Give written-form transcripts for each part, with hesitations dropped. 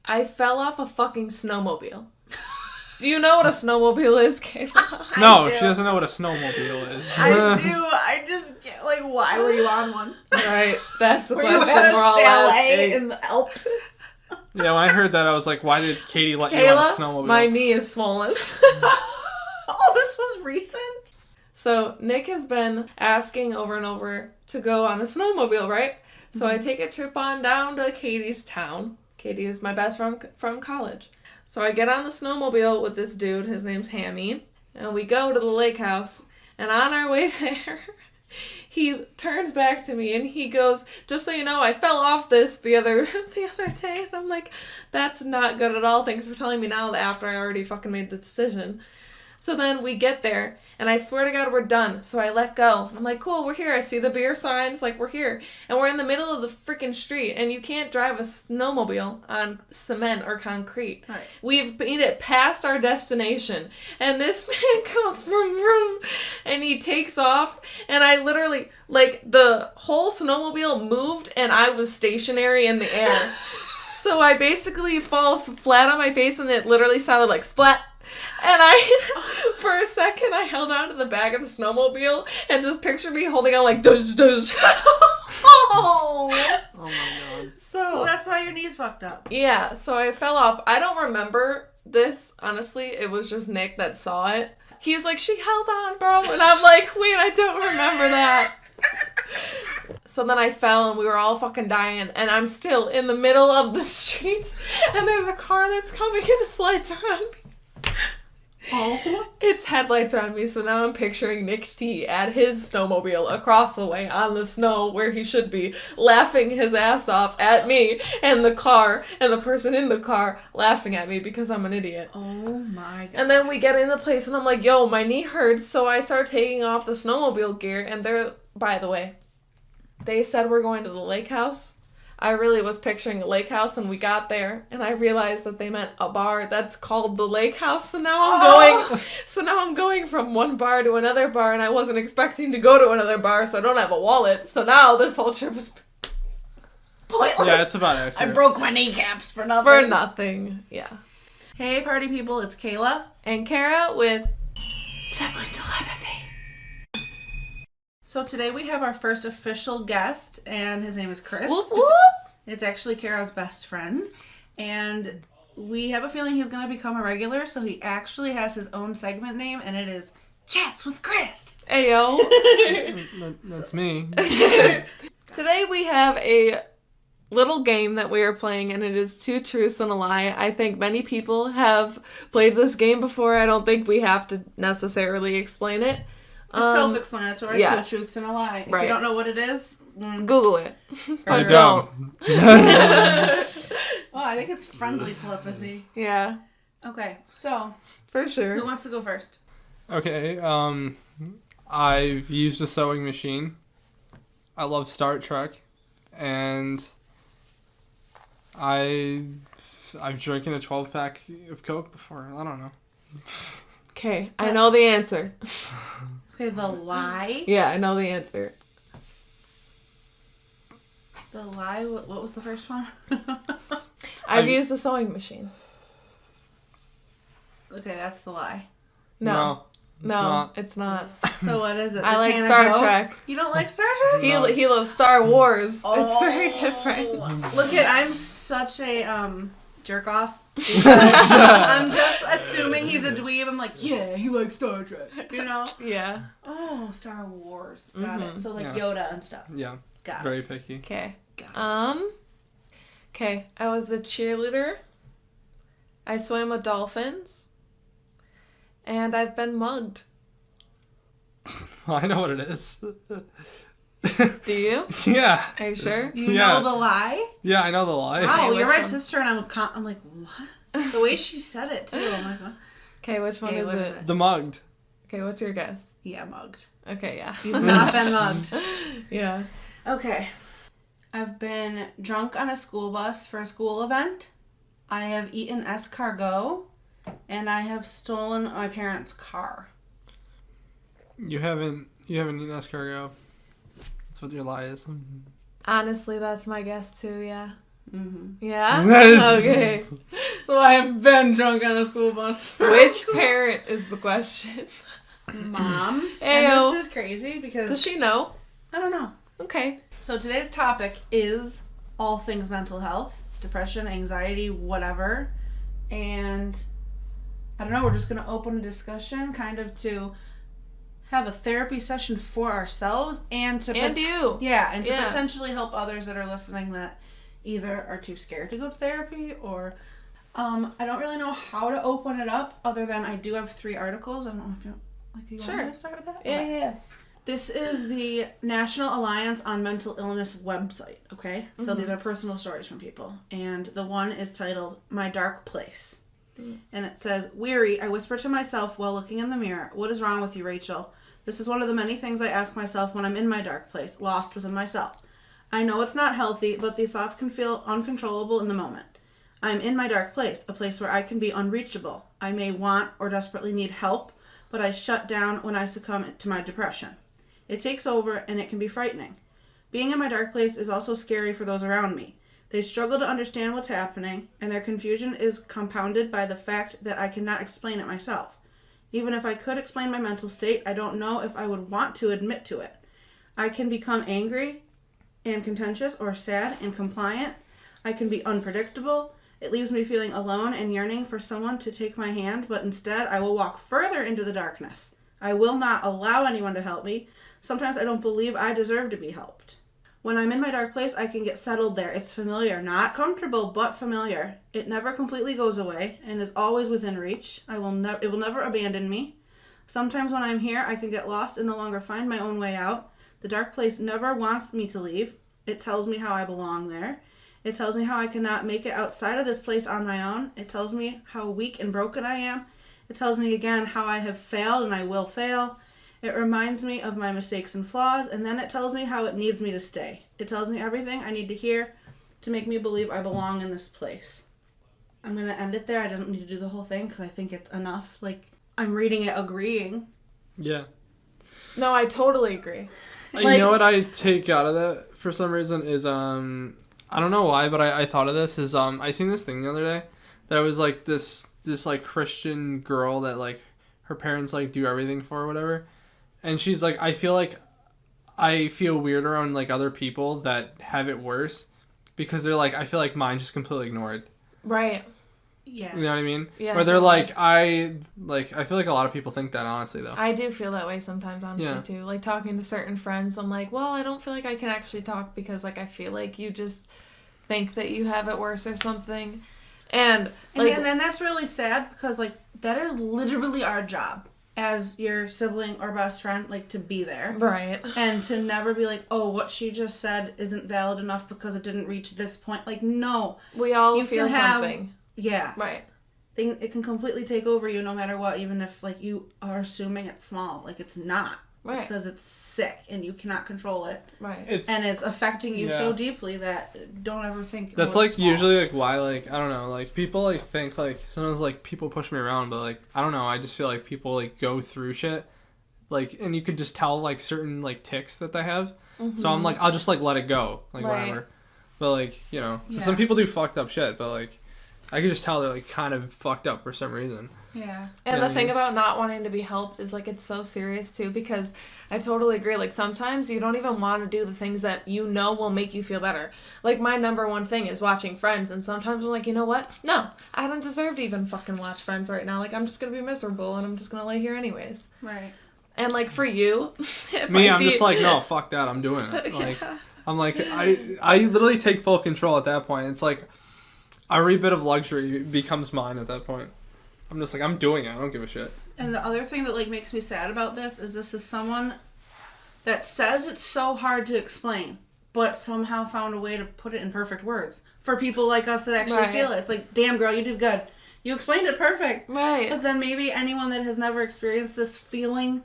I fell off a fucking snowmobile. Do you know what a snowmobile is, Kayla? No, she doesn't know what a snowmobile is. I do. I just get, like, why were you on one? Right, that's the Were question. you at a we're all chalet asking. in the Alps? Yeah, when I heard that, I was like, why did Katie let you on a Kayla, snowmobile? my knee is swollen. Oh, this was recent? So Nick has been asking over and over to go on a snowmobile, right? So I take a trip on down to Katie's town. Katie is my best friend from college. So I get on the snowmobile with this dude, his name's Hammy, and we go to the lake house, and on our way there, he turns back to me and he goes, just so you know, I fell off this the other day. And I'm like, that's not good at all. Thanks for telling me now after I already fucking made the decision. So then we get there, and I swear to God, we're done. So I let go. I'm like, cool, we're here. I see the beer signs, like, we're here. And we're in the middle of the freaking street, and you can't drive a snowmobile on cement or concrete. Right. We've made it past our destination, and this man goes vroom, vroom, and he takes off, and I literally, like, the whole snowmobile moved, and I was stationary in the air. So I basically fall flat on my face, and it literally sounded like splat. And for a second, I held on to the back of the snowmobile and just pictured me holding on like, dush, dush. Oh! Oh my god. So that's why your knee's fucked up. Yeah, so I fell off. I don't remember this, honestly. It was just Nick that saw it. He's like, she held on, bro. And I'm like, wait, I don't remember that. So then I fell and we were all fucking dying, and I'm still in the middle of the street, and there's a car that's coming and its lights are on me. Oh. Its headlights are on me, so now I'm picturing Nick T at his snowmobile across the way on the snow where he should be, laughing his ass off at me and the car, and the person in the car laughing at me because I'm an idiot. Oh my god. And then we get in the place and I'm like, yo, my knee hurts, so I start taking off the snowmobile gear, and they're, by the way, they said we're going to the lake house. I really was picturing a lake house, and we got there, and I realized that they meant a bar that's called the lake house, so now I'm going from one bar to another bar, and I wasn't expecting to go to another bar, so I don't have a wallet, so now this whole trip is Pointless. Yeah, it's about accurate. I broke my kneecaps for nothing. for nothing. Yeah. Hey, party people, it's Kayla. And Kara with Sibling Telepathy. So today we have our first official guest, and his name is Chris. Whoop, whoop. It's actually Kara's best friend, and we have a feeling he's going to become a regular, so he actually has his own segment name, and it is Chats with Chris. Ayo. That's me. Today we have a little game that we are playing, and it is Two Truths and a Lie. I think many people have played this game before. I don't think we have to necessarily explain it. It's self-explanatory. yes. 2 truths and a lie. If Right. you don't know what it is, Google it. I But don't. Oh, I think it's friendly telepathy. Yeah, Okay, so for sure. who wants to go first? Okay, I've used a sewing machine. I love Star Trek. And I've drinking a 12-pack of Coke before. I don't know. Okay, I know the answer. Okay, the lie. Yeah, I know the answer. The lie, what was the first one? I've used a sewing machine. Okay, that's the lie. No, not. it's not. So what is it? I The like can of Star Coke? Trek. You don't like Star Trek? He No. he loves Star Wars. It's very different. Look I'm such a jerk off. I'm just assuming he's a dweeb. I'm like, yeah, he likes Star Trek. You know? Yeah. Oh, Star Wars. Got it. So like Yeah. Yoda and stuff. Yeah, Got it. very picky. Okay. Got it. Okay. I was the cheerleader. I swam with dolphins. And I've been mugged. I know what it is. Do you? Yeah. Are you sure? You Yeah. know the lie? Yeah, I know the lie. Wow, which you're my one? sister, and I'm like, what? The way she said it too. I'm like, what? Okay, which one Okay, is what it? is it? The mugged. Okay, what's your guess? Yeah, mugged. Okay, yeah. You've not been mugged. Yeah. Okay. I've been drunk on a school bus for a school event. I have eaten escargot. And I have stolen my parents' car. You haven't eaten escargot. That's what your lie is. Honestly, that's my guess too, yeah. Mm-hmm. Yeah? Yes. Okay. So I have been drunk on a school bus. Which parent is the question? Mom. Ayo. And this is crazy because... Does she know? I don't know. Okay. So today's topic is all things mental health, depression, anxiety, whatever. And I don't know, we're just going to open a discussion kind of to have a therapy session for ourselves and to... And you. Yeah, and to Yeah. potentially help others that are listening that either are too scared to go to therapy or... I don't really know how to open it up other than I do have 3 articles. I don't know if you Sure. want to start with that? Yeah, Okay. yeah. This is the National Alliance on Mental Illness website, okay? So these are personal stories from people. And the one is titled, My Dark Place. And it says, Weary, I whisper to myself while looking in the mirror, what is wrong with you, Rachel? This is one of the many things I ask myself when I'm in my dark place, lost within myself. I know it's not healthy, but these thoughts can feel uncontrollable in the moment. I'm in my dark place, a place where I can be unreachable. I may want or desperately need help, but I shut down when I succumb to my depression. It takes over, and it can be frightening. Being in my dark place is also scary for those around me. They struggle to understand what's happening, and their confusion is compounded by the fact that I cannot explain it myself. Even if I could explain my mental state, I don't know if I would want to admit to it. I can become angry and contentious or sad and compliant. I can be unpredictable. It leaves me feeling alone and yearning for someone to take my hand, but instead I will walk further into the darkness. I will not allow anyone to help me. Sometimes I don't believe I deserve to be helped. When I'm in my dark place, I can get settled there. It's familiar, not comfortable, but familiar. It never completely goes away and is always within reach. It will never abandon me. Sometimes when I'm here, I can get lost and no longer find my own way out. The dark place never wants me to leave. It tells me how I belong there. It tells me how I cannot make it outside of this place on my own. It tells me how weak and broken I am. It tells me again how I have failed and I will fail. It reminds me of my mistakes and flaws, and then it tells me how it needs me to stay. It tells me everything I need to hear to make me believe I belong in this place. I'm going to end it there. I didn't need to do the whole thing because I think it's enough. Like, I'm reading it agreeing. Yeah. No, I totally agree. You know what I take out of that for some reason is I don't know why, but I thought of this is I seen this thing the other day that was like this like Christian girl that like her parents like do everything for or whatever, and she's like, I feel weird around like other people that have it worse because they're like, I feel like mine just completely ignored. Right. Yeah. You know what I mean? Yeah. Where they're like, I feel like a lot of people think that, honestly, though. I do feel that way sometimes, honestly, Yeah. too. Like, talking to certain friends, I'm like, well, I don't feel like I can actually talk because, like, I feel like you just think that you have it worse or something. And then that's really sad because, like, that is literally our job as your sibling or best friend, like, to be there. Right. And to never be like, oh, what she just said isn't valid enough because it didn't reach this point. Like, no. We all You feel can have- something. Yeah. Right. It can completely take over you no matter what, even if, like, you are assuming it's small. Like, it's not. Right. Because it's sick and you cannot control it. Right. And it's affecting you so Yeah. deeply that don't ever think That's oh, like it's small. usually like why like I don't know, like people like think like sometimes like people push me around, but like I don't know, I just feel like people like go through shit like, and you could just tell like certain like tics that they have. So I'm like, I'll just like let it go, like Right. whatever. But like, you know, 'cause Yeah. some people do fucked up shit, but like I could just tell they're like kind of fucked up for some reason. Yeah. And Yeah, the thing yeah. about not wanting to be helped is, like, it's so serious, too, because I totally agree. Like, sometimes you don't even want to do the things that you know will make you feel better. Like, my number one thing is watching Friends, and sometimes I'm like, you know what? No, I don't deserve to even fucking watch Friends right now. Like, I'm just gonna be miserable, and I'm just gonna lay here anyways. Right. And, like, for you, it Me, might I'm be... just like, no, fuck that, I'm doing it. Like, Yeah. I'm like, I literally take full control at that point. It's like every bit of luxury becomes mine at that point. I'm just like, I'm doing it. I don't give a shit. And the other thing that, like, makes me sad about this is someone that says it's so hard to explain, but somehow found a way to put it in perfect words for people like us that actually Right. feel it. It's like, damn, girl, you did good. You explained it perfect. Right. But then maybe anyone that has never experienced this feeling,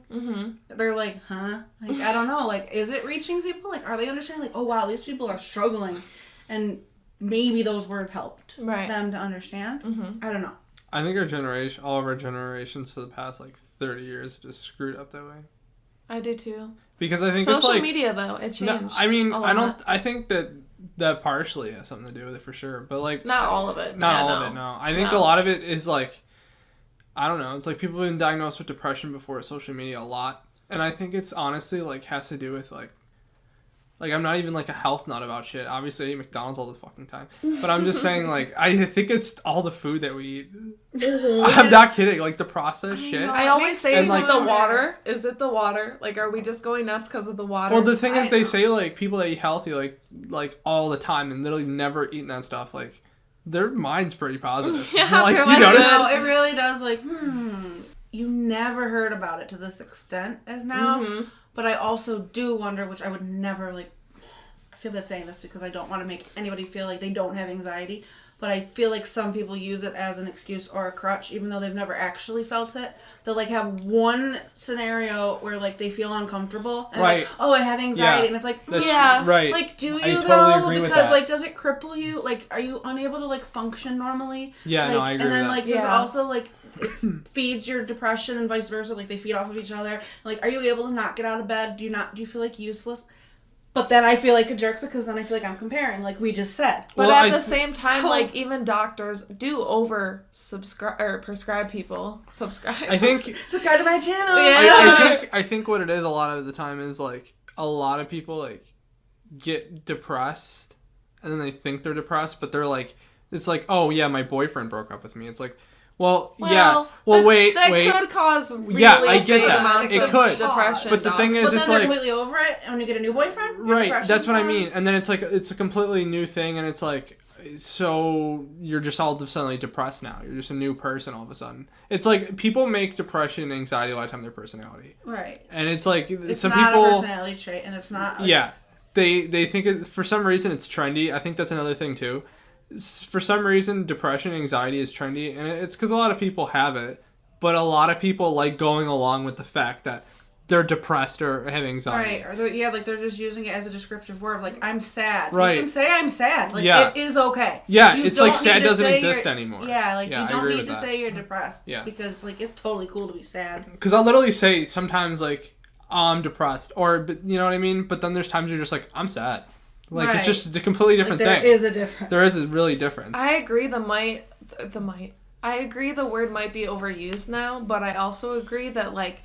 they're like, huh? Like, I don't know. Like, is it reaching people? Like, are they understanding? Like, oh, wow, these people are struggling. And maybe those words helped Right. them to understand. I don't know. I think our generation, all of our generations for the past like 30 years, just screwed up that way. I do, too. Because I think Social it's like media, though, it changed. no, I mean, a I don't. lot. I think that that partially has something to do with it for sure. But like not all of it. Not all of it. No, I think a lot of it is like, I don't know. It's like people have been diagnosed with depression before social media a lot, and I think it's honestly like has to do with like I'm not even like a health nut about shit. Obviously, I eat McDonald's all the fucking time, but I'm just saying like I think it's all the food that we eat. I'm not kidding. Like the processed shit. I always say, is like, it the water? Is it the water? Like, are we just going nuts because of the water? Well, the thing is, they say like people that eat healthy like all the time and literally never eaten that stuff. Like their mind's pretty positive. Yeah, like, they're you like, notice? No, it really does. Like, you never heard about it to this extent as now. Mm-hmm. But I also do wonder, which I would never like. I feel bad saying this because I don't want to make anybody feel like they don't have anxiety. But I feel like some people use it as an excuse or a crutch, even though they've never actually felt it. They'll like have one scenario where like they feel uncomfortable, and right? Like, oh, I have anxiety, and it's like, right. Like, do you I though? Totally agree because with that. like, does it cripple you? Like, are you unable to like function normally? Yeah, like, no, I agree. And then with like, that. there's also like. It feeds your depression and vice versa. Like they feed off of each other. Like, are you able to not get out of bed? Do you feel like useless? But then I feel like a jerk because then I feel like I'm comparing, like we just said. But at the same time, like even doctors do over subscribe or prescribe people. Subscribe. I think subscribe to my channel. Yeah. I think what it is a lot of the time is like a lot of people like get depressed and then they think they're depressed, but they're like, it's like, oh yeah, my boyfriend broke up with me. It's like, yeah. Well, wait. That could cause really I get that. amounts it of could. depression. But the thing is, but it's then like they're completely over it, and when you get a new boyfriend, right? That's what I mean. And then it's like it's a completely new thing, and it's like so you're just all of a sudden depressed now. You're just a new person all of a sudden. It's like people make depression and anxiety a lot of time their personality. Right. And it's like it's some not people a personality trait, and it's not. Like, yeah. They think for some reason it's trendy. I think that's another thing too. For some reason, depression and anxiety is trendy, and it's because a lot of people have it, but a lot of people like going along with the fact that they're depressed or have anxiety. Right, or they're just using it as a descriptive word, like, I'm sad. Right. You can say I'm sad. Like, yeah. it is okay. Yeah, you it's like sad doesn't exist anymore. Yeah, like, yeah, you don't need to say you're depressed. Yeah. Because, like, it's totally cool to be sad. Because I'll literally say sometimes, like, oh, I'm depressed, or, you know what I mean? But then there's times you're just like, I'm sad. Like, right. It's just a completely different thing. There is a difference. There is a really difference. I agree I agree the word might be overused now, but I also agree that, like,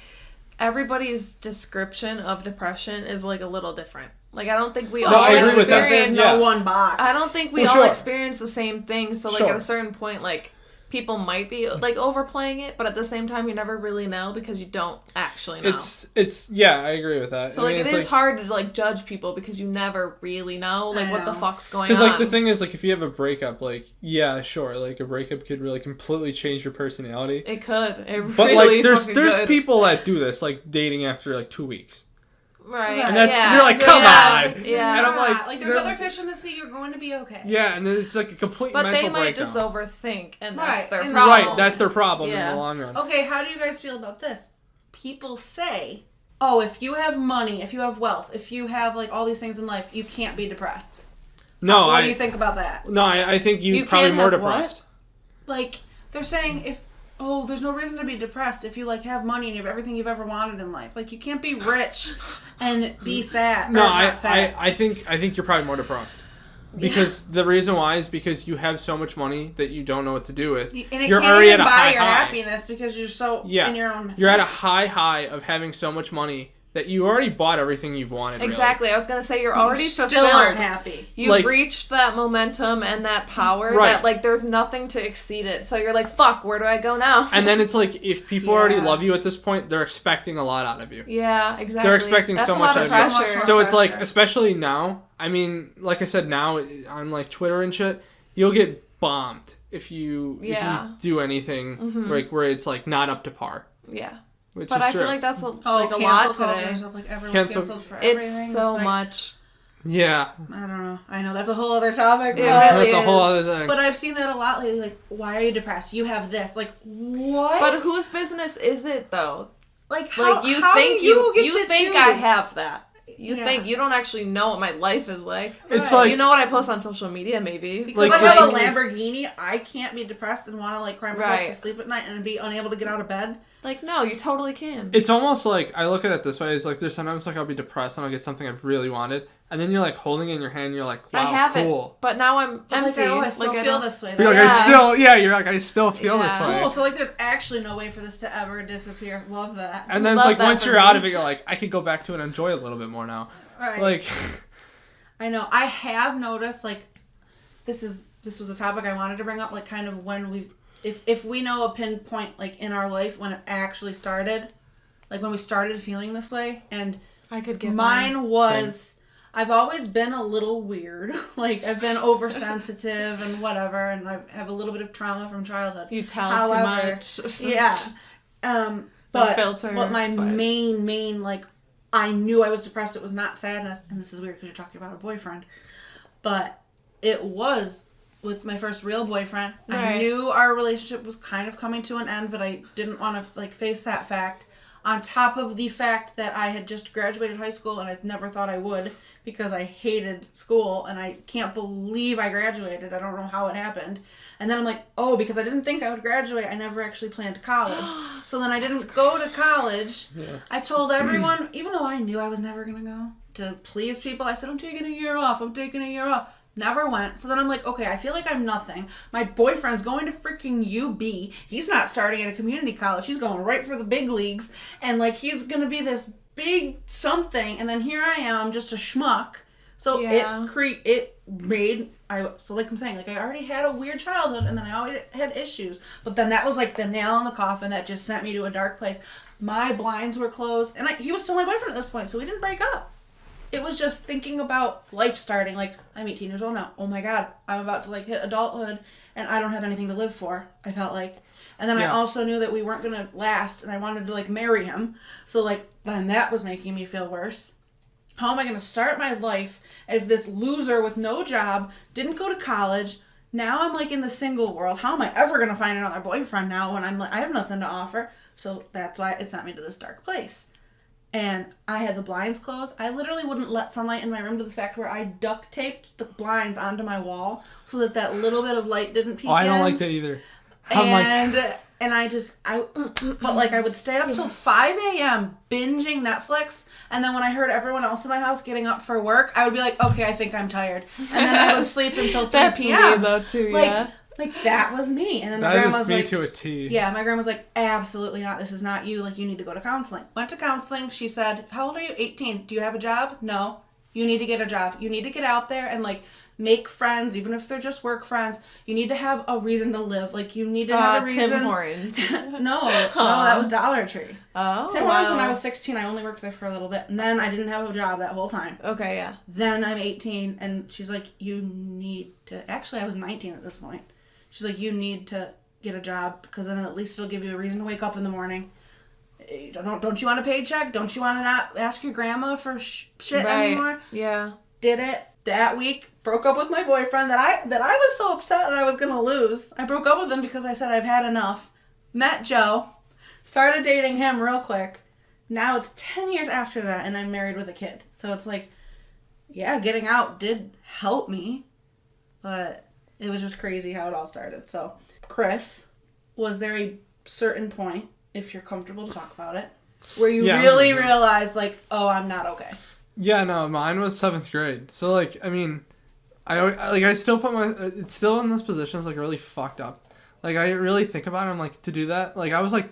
everybody's description of depression is, like, a little different. Like, I don't think we all experience... There's no one box. I don't think we all experience the same thing, so, like, at a certain point, like... people might be like overplaying it, but at the same time you never really know because you don't actually know. It's yeah, I agree with that. So like it is hard to like judge people because you never really know like what the fuck's going on. Because like the thing is like if you have a breakup, like yeah, sure, like a breakup could really completely change your personality. It could. But like there's people that do this like dating after like 2 weeks. Right. And that's you're like, come on. Yeah. And I'm like there's other fish in the sea, you're going to be okay. Yeah, and then it's like a complete mental breakdown. But they might just overthink and that's their problem. Right, that's their problem in the long run. Okay, how do you guys feel about this? People say, oh, if you have money, if you have wealth, if you have like all these things in life, you can't be depressed. No, what do you think about that? No, I think you probably more depressed. What? Like they're saying there's no reason to be depressed if you like have money and you have everything you've ever wanted in life. Like you can't be rich and be sad. No, I think you're probably more depressed. Because the reason why is because you have so much money that you don't know what to do with. And you're already at a high your happiness because you're so in your own. You're at a high of having so much money that you already bought everything you've wanted. Exactly. Really. I was gonna say you're already fulfilled. Still aren't happy. You've reached that momentum and that power that like there's nothing to exceed it. So you're like, fuck, where do I go now? And then it's like if people already love you at this point, they're expecting a lot out of you. Yeah, exactly. They're expecting so much out of you. So it's like, pressure. especially now. I mean, like I said, now on like Twitter and shit, you'll get bombed if you do anything like where it's like not up to par. Yeah. Which but is I true. feel like that's like a lot today. Like everyone's canceled for everything. It's so much. Yeah. I don't know. I know that's a whole other topic. That's a whole other thing. But I've seen that a lot lately. Like, why are you depressed? You have this. Like, what? But whose business is it though? Like, how you how think do you think I have that? You think you don't actually know what my life is like. It's like you know what I post on social media, maybe. Because I have a Lamborghini, I can't be depressed and want to like cry myself to sleep at night and be unable to get out of bed. Like, no, you totally can. It's almost like I look at it this way: is like there's sometimes like I'll be depressed and I'll get something I've really wanted, and then you're like holding it in your hand. And you're like, wow, I have cool. it, but now I'm empty. Like, I still feel this way. You're like, you're like, I still feel this way. Cool. So like, there's actually no way for this to ever disappear. Love that. And then it's like once you're out of it, you're like, I could go back to it and enjoy it a little bit more now. Right. Like, I know. I have noticed like, this was a topic I wanted to bring up. Like, kind of when if we know a pinpoint like in our life when it actually started, like when we started feeling this way, and I could get mine was. I've always been a little weird. Like, I've been oversensitive and whatever, and I have a little bit of trauma from childhood. You tell too much. Yeah. But my fine. main, like, I knew I was depressed. It was not sadness. And this is weird because you're talking about a boyfriend. But it was with my first real boyfriend. Right. I knew our relationship was kind of coming to an end, but I didn't want to, like, face that fact. On top of the fact that I had just graduated high school and I never thought I would, because I hated school and I can't believe I graduated. I don't know how it happened. And then I'm like, oh, because I didn't think I would graduate, I never actually planned college. So then I didn't go to college. Yeah. I told everyone, even though I knew I was never going to go, to please people, I said, I'm taking a year off. Never went. So then I'm like, okay, I feel like I'm nothing. My boyfriend's going to freaking UB. He's not starting at a community college. He's going right for the big leagues. And like, he's going to be this big something, and then here I am, just a schmuck. So so like I'm saying, like I already had a weird childhood, and then I always had issues. But then that was like the nail in the coffin that just sent me to a dark place. My blinds were closed, and he was still my boyfriend at this point, so we didn't break up. It was just thinking about life starting. Like, I'm 18 years old now. Oh my God, I'm about to like hit adulthood, and I don't have anything to live for. I felt like. And then I also knew that we weren't going to last, and I wanted to, like, marry him. So, like, then that was making me feel worse. How am I going to start my life as this loser with no job, didn't go to college, now I'm, like, in the single world. How am I ever going to find another boyfriend now when I'm, like, I have nothing to offer? So that's why it sent me to this dark place. And I had the blinds closed. I literally wouldn't let sunlight in my room to the fact where I duct taped the blinds onto my wall so that little bit of light didn't peek in. I don't like that either. And but like I would stay up till 5 a.m. binging Netflix, and then when I heard everyone else in my house getting up for work, I would be like, okay, I think I'm tired, and then I would sleep until 3 p.m. That's me though too, yeah. Like that was me, and then my grandma was like, to a T. Yeah, my grandma was like, absolutely not. This is not you. Like, you need to go to counseling. Went to counseling. She said, how old are you? 18. Do you have a job? No. You need to get a job. You need to get out there and like make friends, even if they're just work friends. You need to have a reason to live. Like, you need to have a reason. Tim Hortons. No, that was Dollar Tree. Oh, Tim Hortons, when I was 16, I only worked there for a little bit. And then I didn't have a job that whole time. Okay, yeah. Then I'm 18, and she's like, you need to... Actually, I was 19 at this point. She's like, you need to get a job, because then at least it'll give you a reason to wake up in the morning. Don't you want a paycheck? Don't you want to not ask your grandma for shit anymore? Yeah. Did it. That week, broke up with my boyfriend that I was so upset that I was going to lose. I broke up with him because I said I've had enough. Met Joe. Started dating him real quick. Now it's 10 years after that, and I'm married with a kid. So it's like, yeah, getting out did help me. But it was just crazy how it all started. So, Chris, was there a certain point, if you're comfortable to talk about it, where you really realized, like, oh, I'm not okay? Yeah, no, mine was 7th grade. So, like, I mean, I still put it's still in this position. It's, like, really fucked up. Like, I really think about it. I'm like, to do that, like, I was, like,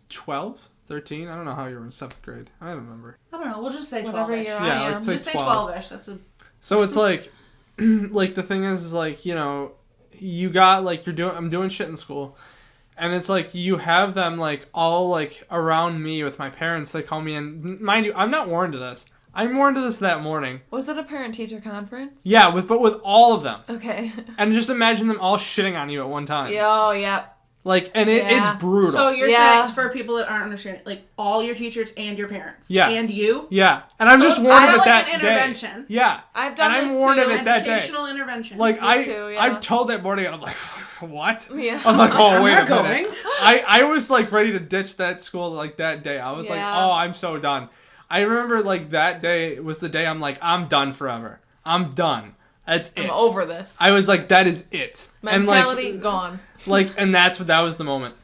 12, 13. I don't know how you were in 7th grade. I don't remember. I don't know. We'll just say 12-ish. Yeah, let's say just say 12-ish. So, it's, like, like, the thing is, like, you know, you got, like, I'm doing shit in school. And it's like, you have them, like, all, like, around me with my parents. They call me in. Mind you, I'm not warned to this. I'm warned to this that morning. Was it a parent-teacher conference? Yeah, but with all of them. Okay. And just imagine them all shitting on you at one time. Oh, yeah. Like, and it's brutal. So you're saying, for people that aren't understanding, like, all your teachers and your parents. Yeah. And you? Yeah. And I'm just warned of it that day. Intervention. Yeah. I've done and this I'm warned too. of it that day. Educational intervention. Like, I'm told that morning, and I'm like, what? Yeah. I'm like, oh, wait a minute. Going. I was, like, ready to ditch that school, like, that day. I was like, oh, I'm so done. I remember, like, that day was the day I'm like, I'm done forever. I'm done. That's it. I'm over this. I was like, that is it. Mentality and, like, gone. Like, and that was the moment.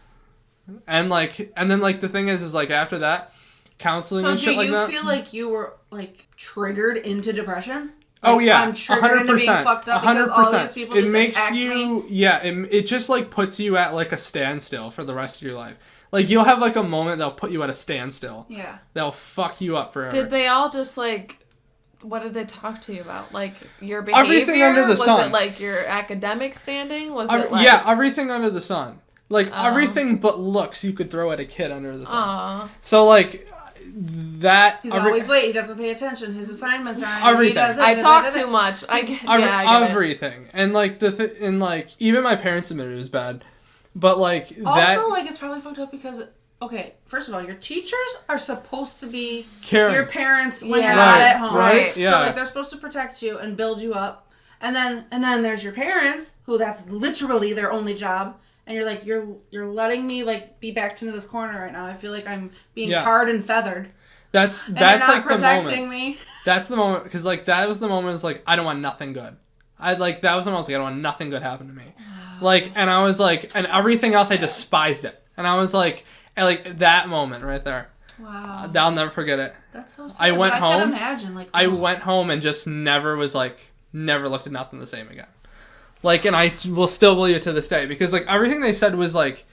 And, like, and then, like, the thing is, like, after that, counseling So and shit like that. do you feel like you were like triggered into depression? Oh Like, yeah, I'm triggered into being fucked up because all these people just attacked me. Yeah, it just like puts you at like a standstill for the rest of your life. Like you'll have like a moment that'll put you at a standstill. Yeah. That'll fuck you up forever. Did they all just like? What did they talk to you about? Like your behavior? Everything under the sun. Was it like your academic standing? Was it like yeah, everything under the sun. Like everything but looks you could throw at a kid under the sun. So like that. He's always late. He doesn't pay attention. His assignments aren't. Everything. I talk too much. I get everything. And like and like even my parents admitted it was bad. But like also like it's probably fucked up because okay, first of all, your teachers are supposed to be caring. Your parents when you're not at home. Right? Yeah. So like they're supposed to protect you and build you up. And then there's your parents who that's literally their only job. And you're like, you're letting me like be backed into this corner right now. I feel like I'm being tarred and feathered. That's and you're not like protecting the moment. Me. That's the moment because like that was the moment. It's like I don't want nothing good. That was the moment. I was like I don't want nothing good happen to me. Like and I was like and everything else I despised it. And I was like that moment right there. Wow. I'll never forget it. That's so sad. I went home. I can imagine like I went home and just never looked at nothing the same again. Like, and I will still believe it to this day because, like, everything they said was, like,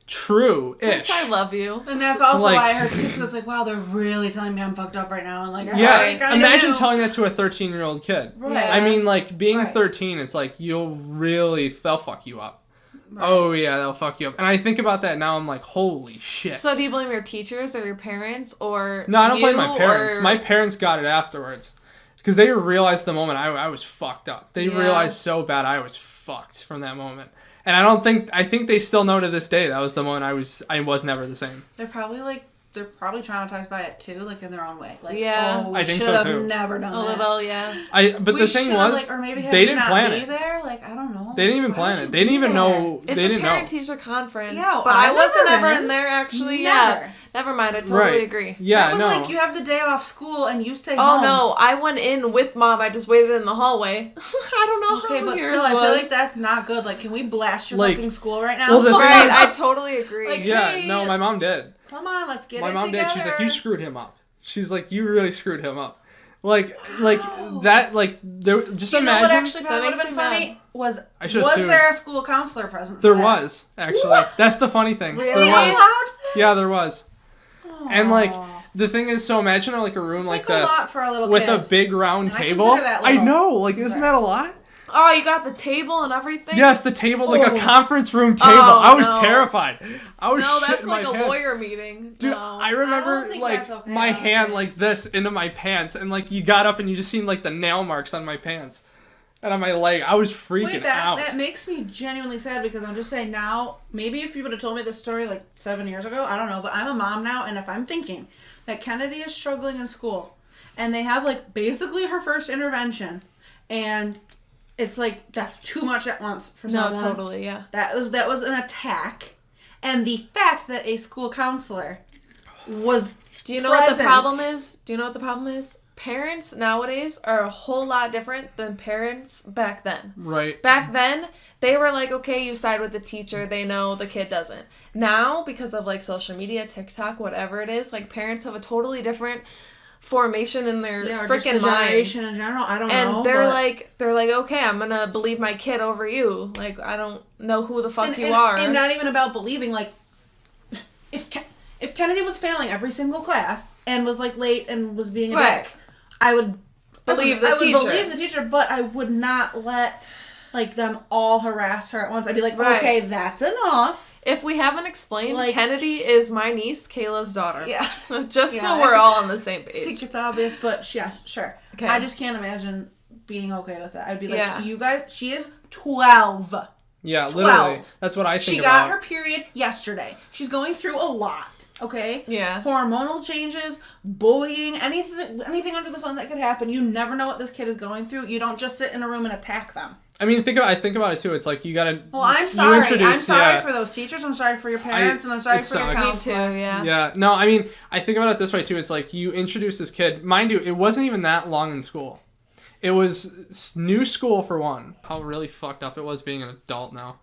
true-ish. I love you. And that's also why I heard too, because, like, wow, they're really telling me I'm fucked up right now. And, like, yeah, imagine telling that to a 13-year-old kid. Right. I mean, like, being 13, it's like, they'll fuck you up. Right. Oh, yeah, they'll fuck you up. And I think about that now, I'm like, holy shit. So do you blame your teachers or your parents or No, I don't blame my parents. My parents got it afterwards. Because they realized the moment I was fucked up. They realized so bad I was fucked from that moment. And I think they still know to this day that was the moment I was never the same. They're probably traumatized by it too, like in their own way. Like, I think should so have too. Never done that. A little, yeah. But the thing was, or maybe they didn't plan it. There? Like, I don't know. They didn't even plan it. They didn't even know. It's they didn't know. a parent-teacher conference. Yeah, but I wasn't ever been. in there actually. Never. Yeah. Never mind. I totally agree. Yeah, that was like you have the day off school and you stay Oh home. no, I went in with mom. I just waited in the hallway. I don't know. Okay, how but yours still, was. I feel like that's not good. Like, can we blast your fucking school right now? Well, the thing is, I totally agree. Like, yeah, hey, no, my mom did. Come on, let's get my it mom together. did. She's like, you screwed him up. She's like, you really screwed him up. Like that. Like there. Just you imagine. Know what actually that would have been funny mad. was assumed. there a school counselor present? There was actually. What? That's the funny thing. Really? There was. They allowed this? Yeah, there was. Aww. And like the thing is, so imagine like a room it's like like this a lot for a little with kid. a big round And table. I know. Like, isn't that a lot? Oh, you got the table and everything? Yes, the table, like a conference room table. Oh, I was terrified. I was no, that's shitting like my a pants. lawyer meeting. Dude, no. I remember like my hand like this into my pants, and like you got up and you just seen like the nail marks on my pants and on my leg. I was freaking out. That makes me genuinely sad because I'm just saying now, maybe if you would have told me this story like 7 years ago, I don't know, but I'm a mom now, and if I'm thinking that Kennedy is struggling in school and they have like basically her first intervention and it's like that's too much at once for someone. No, totally, yeah. That was an attack. And the fact that a school counselor was Do you know what the problem is? Do you know what the problem is? Parents nowadays are a whole lot different than parents back then. Right. Back then, they were like, okay, you side with the teacher. They know the kid doesn't. Now, because of like social media, TikTok, whatever it is, like parents have a totally different formation in their freaking minds. Generation in general, I don't know. And they're like, okay, I'm gonna believe my kid over you. Like, I don't know who the fuck you are. And not even about believing. Like, if Kennedy was failing every single class and was like late and was being a dick, I would believe the teacher, but I would not let like them all harass her at once. I'd be like, okay, that's enough. If we haven't explained, like, Kennedy is my niece, Kayla's daughter. Yeah. Just so we're all on the same page. I think it's obvious, but yes, sure. Okay. I just can't imagine being okay with it. I'd be like, you guys, she is 12. Yeah, literally. That's what I think She got her period yesterday. She's going through a lot. Okay? Yeah. Hormonal changes, bullying, anything under the sun that could happen. You never know what this kid is going through. You don't just sit in a room and attack them. I mean, I think about it too. It's like you gotta. Well, I'm sorry. I'm sorry for those teachers. I'm sorry for your parents, and I'm sorry for your counselor. Me too, yeah. Yeah. No, I mean, I think about it this way too. It's like you introduce this kid. Mind you, it wasn't even that long in school. It was new school for one. How really fucked up it was being an adult now.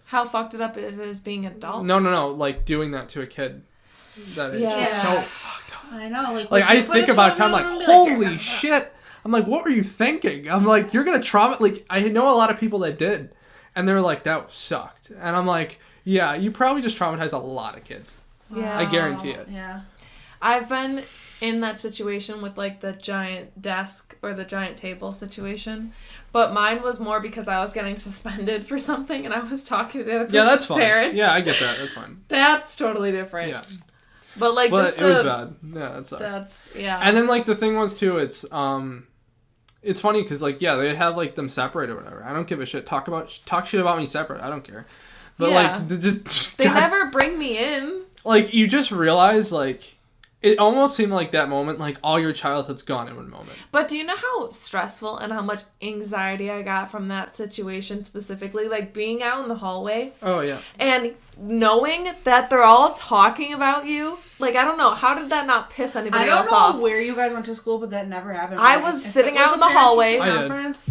How fucked it is being an adult? No. Like doing that to a kid. That age. Yeah. It's so fucked up. I know. Like I think about it, I'm like, holy shit. I'm like, what were you thinking? I'm like, you're gonna trauma. Like, I know a lot of people that did, and they're like, that sucked. And I'm like, yeah, you probably just traumatized a lot of kids. Yeah. I guarantee it. Yeah. I've been in that situation with like the giant desk or the giant table situation, but mine was more because I was getting suspended for something and I was talking to the other person's that's fine. parents. Yeah, I get that. That's fine. That's totally different. Yeah. But like, but just it was bad. Yeah, that sucked. That's yeah. And then like the thing was too, it's funny because like yeah, they have like them separate or whatever. I don't give a shit. Talk shit about me separate. I don't care. But like they never bring me in. Like you just realize like. It almost seemed like that moment, like all your childhood's gone in one moment. But do you know how stressful and how much anxiety I got from that situation specifically? Like being out in the hallway. Oh, yeah. And knowing that they're all talking about you. Like, I don't know. How did that not piss anybody else off? I don't know where you guys went to school, but that never happened. I was sitting out in the hallway.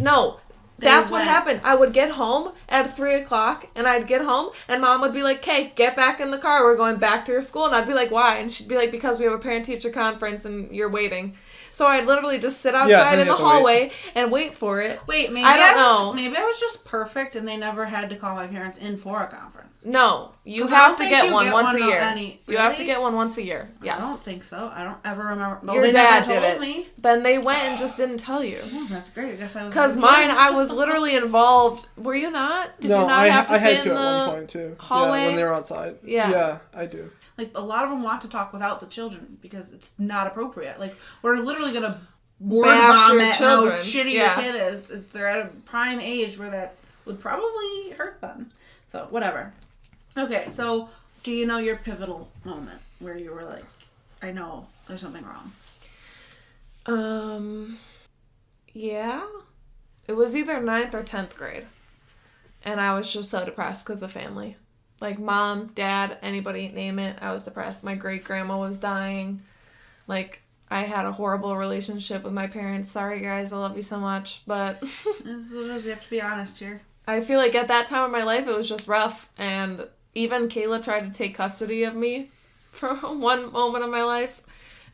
No. That's what happened. I would get home at 3 o'clock, and I'd get home, and Mom would be like, "Okay, get back in the car. We're going back to your school." And I'd be like, "Why?" And she'd be like, "Because we have a parent-teacher conference, and you're waiting." So I'd literally just sit outside in the hallway and wait for it. Wait, maybe I don't know. Maybe I was just perfect, and they never had to call my parents in for a conference. No, you have to get one once a year. You have to get one once a year. Yes. I don't think so. I don't ever remember. Well, Your dad did it. Me. Then they went and just didn't tell you. Oh, that's great. I guess I was. Because mine, I was literally involved. Were you not? Did you not have to sit in the at one point too. hallway? Yeah, when they were outside. Yeah. Yeah, I do. Like a lot of them want to talk without the children because it's not appropriate. Like we're literally gonna word vomit how shitty your kid is. They're at a prime age where that would probably hurt them. So whatever. Okay, so do you know your pivotal moment where you were like, I know there's something wrong? Yeah. It was either 9th or 10th grade. And I was just so depressed because of family. Like mom, dad, anybody, name it, I was depressed. My great-grandma was dying. Like, I had a horrible relationship with my parents. Sorry, guys, I love you so much. But you have to be honest here. I feel like at that time of my life, it was just rough. And even Kayla tried to take custody of me for one moment of my life.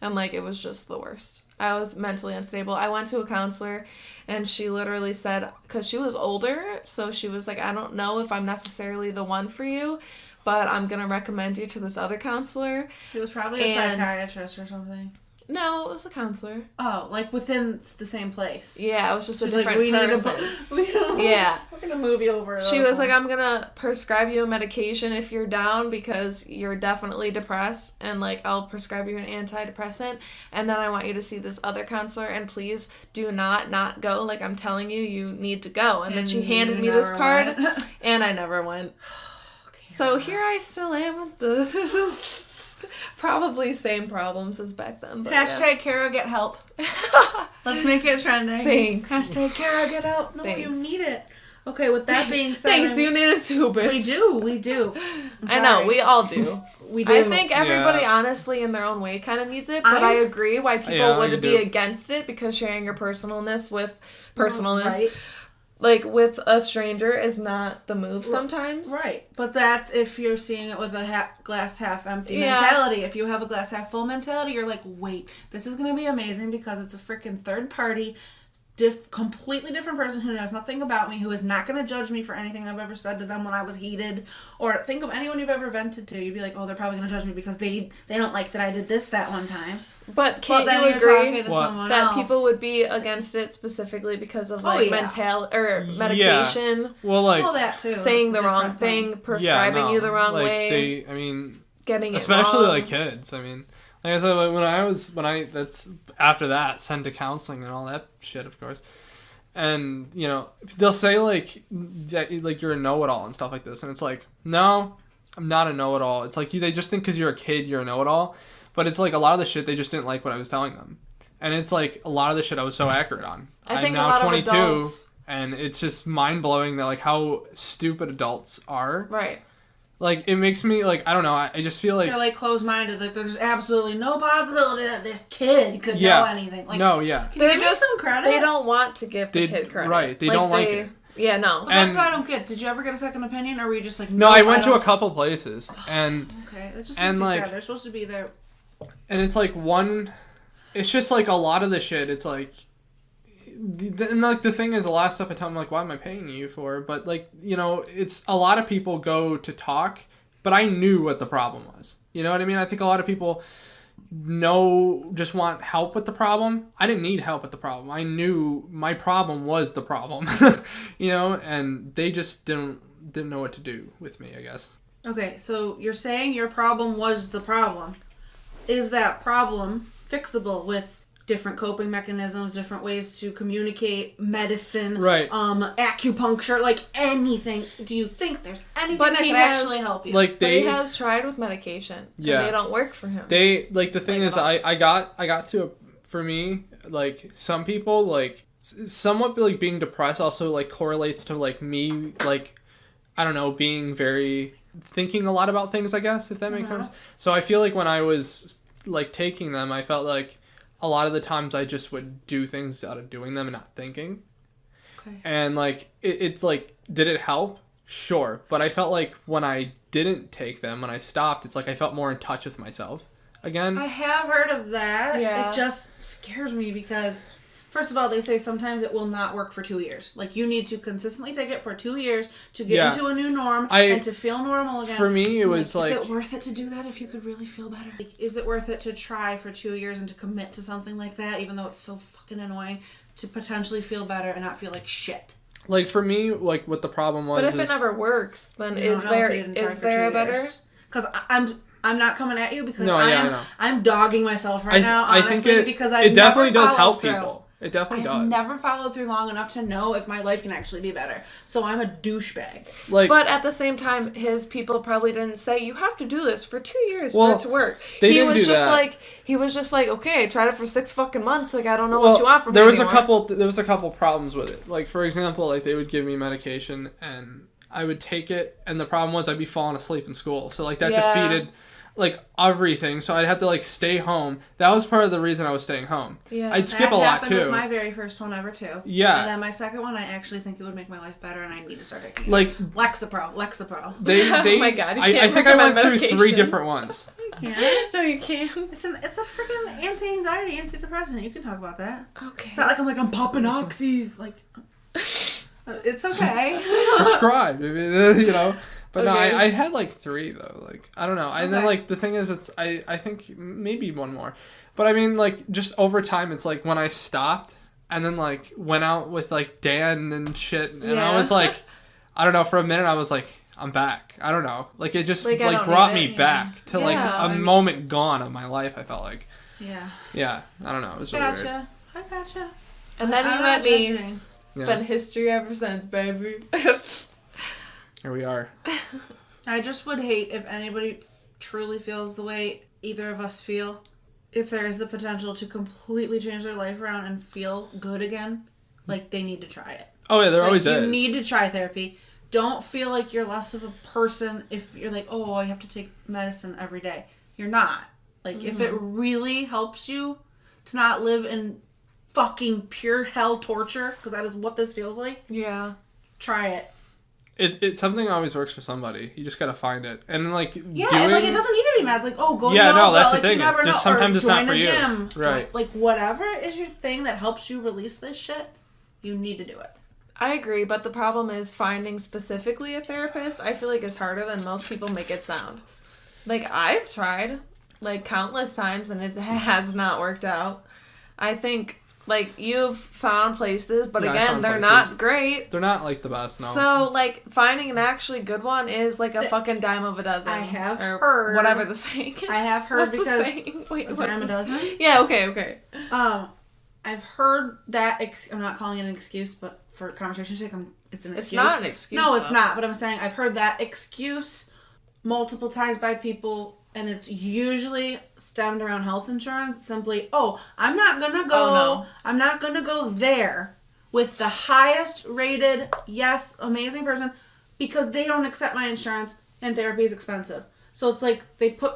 And, like, it was just the worst. I was mentally unstable. I went to a counselor, and she literally said, because she was older, so she was like, I don't know if I'm necessarily the one for you, but I'm going to recommend you to this other counselor. It was probably a psychiatrist or something. No, it was a counselor. Oh, like within the same place. Yeah, it was just a different person. Yeah. We're going to move you over. She was like, I'm going to prescribe you a medication if you're down because you're definitely depressed. And, like, I'll prescribe you an antidepressant. And then I want you to see this other counselor. And please do not go. Like, I'm telling you, you need to go. And then she handed me this card. And I never went. Okay, so here I still am with the... Probably same problems as back then. But Hashtag Kara get help. Let's make it trending. Thanks. Hashtag Kara get help. No, you need it. Okay, with that being said... Thanks, you need it too, bitch. We do. I know, we all do. We do. I think everybody, honestly, in their own way, kind of needs it, but I agree why people would be against it, because sharing your personalness with personalness, like, with a stranger is not the move sometimes. Right. But that's if you're seeing it with a glass half empty mentality. If you have a glass half full mentality, you're like, wait, this is going to be amazing because it's a freaking third party, completely different person who knows nothing about me, who is not going to judge me for anything I've ever said to them when I was heated. Or think of anyone you've ever vented to. You'd be like, oh, they're probably going to judge me because they don't like that I did this that one time. But can't you agree that people would be against it specifically because of like mental or medication? Yeah. Well, like that too. Saying the wrong thing, prescribing you the wrong way. Getting it especially wrong. Like kids. I mean, like I said, that's after that sent to counseling and all that shit, of course. And you know, they'll say like that, like you're a know-it-all and stuff like this, and it's like, no, I'm not a know-it-all. It's like they just think because you're a kid, you're a know-it-all. But it's like a lot of the shit they just didn't like what I was telling them. And it's like a lot of the shit I was so accurate on. I'm now 22 and it's just mind-blowing that like how stupid adults are. Right. Like it makes me like, I don't know, I just feel like... They're like closed-minded. Like there's absolutely no possibility that this kid could know anything. Like, no, yeah. Can you give me some credit? They don't want to give the kid credit. Right, they don't like it. Yeah, no. But that's what I don't get. Did you ever get a second opinion, or were you just like... No, I went to a couple places, and... Okay, that just makes me sad. They're supposed to be there And it's like it's just like a lot of the shit. It's like, and like the thing is, a lot of stuff I tell them, like, why am I paying you for? But like, you know, it's a lot of people go to talk, but I knew what the problem was. You know what I mean? I think a lot of people just want help with the problem. I didn't need help with the problem. I knew my problem was the problem, you know, and they just didn't know what to do with me, I guess. Okay, so you're saying your problem was the problem. Is that problem fixable with different coping mechanisms, different ways to communicate, medicine, right? Acupuncture, like anything? Do you think there's anything that can actually help you? Like he has tried with medication. Yeah, and they don't work for him. They like the thing is, I got to for me, like some people like somewhat like being depressed also like correlates to like me, like I don't know, being very thinking a lot about things, I guess, if that makes sense. So I feel like when I was like taking them, I felt like a lot of the times I just would do things out of doing them and not thinking. Okay. And like it's like, did it help? Sure. But I felt like when I didn't take them, when I stopped, it's like I felt more in touch with myself again. I have heard of that. Yeah. It just scares me because, first of all, they say sometimes it will not work for 2 years. Like, you need to consistently take it for 2 years to get into a new norm and to feel normal again. For me, it was like... Is it worth it to do that if you could really feel better? Like, is it worth it to try for 2 years and to commit to something like that, even though it's so fucking annoying, to potentially feel better and not feel like shit? Like, for me, like, what the problem was But if it never works, then is there a better... Because I'm not coming at you because I'm dogging myself right now, honestly, I think because it definitely does help people. It definitely does. I've never followed through long enough to know if my life can actually be better. So I'm a douchebag. Like, but at the same time, his people probably didn't say, you have to do this for 2 years for it to work. He was just like, okay, I tried it for 6 fucking months. Like, I don't know what you want from me There was a couple problems with it. Like, for example, like they would give me medication and I would take it, and the problem was I'd be falling asleep in school. So like that defeated like everything, so I'd have to like stay home. That was part of the reason I was staying home. Yeah, I'd skip a lot too. That happened with my very first one ever too. Yeah, and then my second one, I actually think it would make my life better, and I need to start taking like Lexapro. They oh my god! I think I went through 3 different ones. You can't. No, you can't. It's a freaking anti-anxiety, antidepressant. You can talk about that. Okay. It's not like I'm popping oxys. Like, it's okay. Prescribed. I mean, you know. But okay. No, I had like 3 though. Like, I don't know. And then like the thing is, I think maybe one more. But I mean, like, just over time, it's like when I stopped and then like went out with like Dan and shit, and I was like, I don't know, for a minute I was like, I'm back. I don't know. Like, it just like brought me back to like a moment gone of my life, I felt like. Yeah. Yeah. I don't know. It was really weird. I gotcha. And then you met me. It's been history ever since, baby. Here we are. I just would hate if anybody truly feels the way either of us feel. If there is the potential to completely change their life around and feel good again, like, they need to try it. Oh yeah, there always is. You need to try therapy. Don't feel like you're less of a person if you're like, oh, I have to take medicine every day. You're not. Like, if it really helps you to not live in fucking pure hell torture, because that is what this feels like. Yeah. Try it. It's something that always works for somebody. You just gotta find it, and like and like, it doesn't need to be mad. It's like, oh, go to yoga. No, that's like, the thing. It's just sometimes it's not for you. Gym. Right. Like, whatever is your thing that helps you release this shit, you need to do it. I agree, but the problem is finding specifically a therapist. I feel like is harder than most people make it sound. Like, I've tried like countless times, and it has not worked out. I think. Like, you've found places, but again, they're not great. They're not, like, the best, no. So, like, finding an actually good one is, like, a fucking dime of a dozen. I have heard. Whatever the saying is. I have heard what's because... the saying? Wait, a dime a dozen? Yeah, okay. I've heard that... I'm not calling it an excuse, but for conversation's sake, it's an excuse. It's not an excuse, No, it's not, but I'm saying I've heard that excuse multiple times by people... And it's usually stemmed around health insurance. Simply, I'm not gonna go. Oh, no. I'm not gonna go there with the highest rated, yes, amazing person, because they don't accept my insurance and therapy is expensive. So it's like they put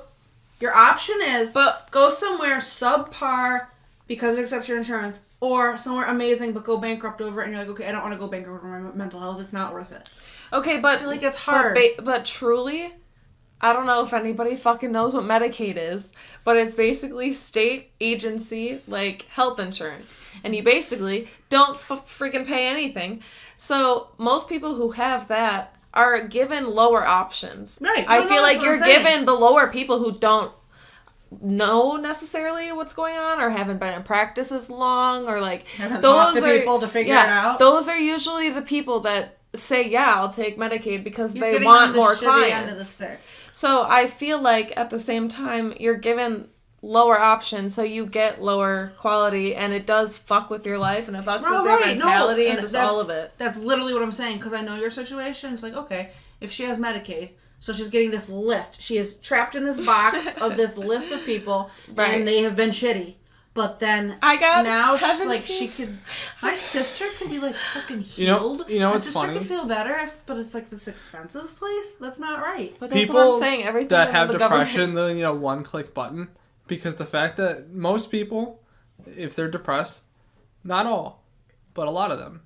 your option is go somewhere subpar because it accepts your insurance, or somewhere amazing but go bankrupt over it. And you're like, okay, I don't want to go bankrupt over my mental health. It's not worth it. Okay, but I feel like it's hard. But truly. I don't know if anybody fucking knows what Medicaid is, but it's basically state agency, like, health insurance. And you basically don't freaking pay anything. So most people who have that are given lower options. Right. I feel like you're given the lower people who don't know necessarily what's going on or haven't been in practice as long or like haven't talked to people to figure it out. Those are usually the people that say, yeah, I'll take Medicaid because you're they want more clients. End of the stick. So I feel like at the same time you're given lower options, so you get lower quality, and it does fuck with your life, and it fucks with your mentality and just all of it. That's literally what I'm saying, because I know your situation. It's like, okay, if she has Medicaid, so she's getting this list. She is trapped in this box of this list of people, and they have been shitty. But then I got now she could. My sister could be like fucking healed. You know what's funny? My sister could feel better, but it's like this expensive place. That's not right. But that's people what I'm saying. Everything that have depression, the one-click button, because the fact that most people, if they're depressed, not all, but a lot of them,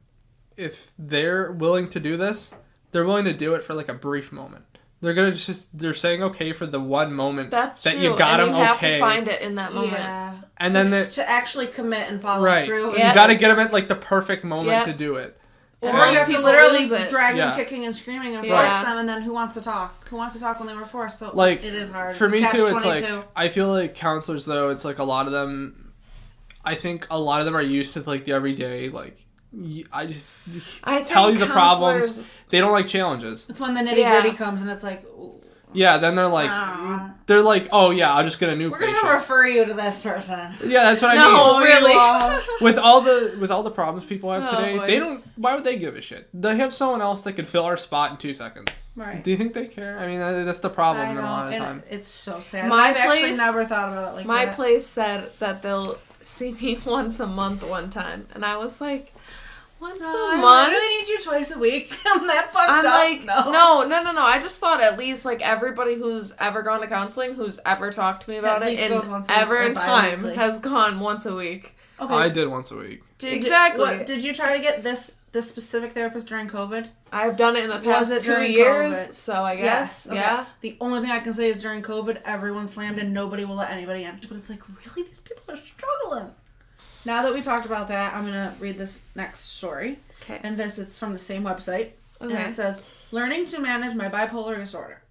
if they're willing to do this, they're willing to do it for like a brief moment. They're saying okay for the one moment that you got them okay. You have to find it in that moment. Yeah. And then to actually commit and follow through. You got to get them at like the perfect moment to do it. Or you have to literally drag them kicking and screaming and force them, and then who wants to talk? Who wants to talk when they were forced? So like, it is hard. For me too, it's like, I feel like counselors though, it's like a lot of them, I think a lot of them are used to like the everyday, like, I tell you the problems. They don't like challenges. It's when the nitty gritty comes and it's like, ooh. Yeah, then they're like, oh yeah, I'll just get a new patient. We're gonna refer you to this person. Yeah, that's what I mean. No, really. with all the problems people have today, they don't. Why would they give a shit? They have someone else that could fill our spot in 2 seconds. Right. Do you think they care? I mean, that's the problem a lot of the time. It's so sad. I've actually never thought about it like that. My place said that they'll see me once a month one time, and I was like, once a month? I really need you twice a week. I'm that fucked up. Like, no. I just thought at least like everybody who's ever gone to counseling, who's ever talked to me about it, and ever in time has gone once a week. Okay. I did once a week. Exactly. Did you try to get this specific therapist during COVID? I've done it in the past 2 years, COVID? So I guess, yes. Okay. Yeah. The only thing I can say is during COVID, everyone slammed and nobody will let anybody in. But it's like, really? These people are struggling. Now that we talked about that, I'm going to read this next story. Okay. And this is from the same website. Okay. And it says, learning to manage my bipolar disorder.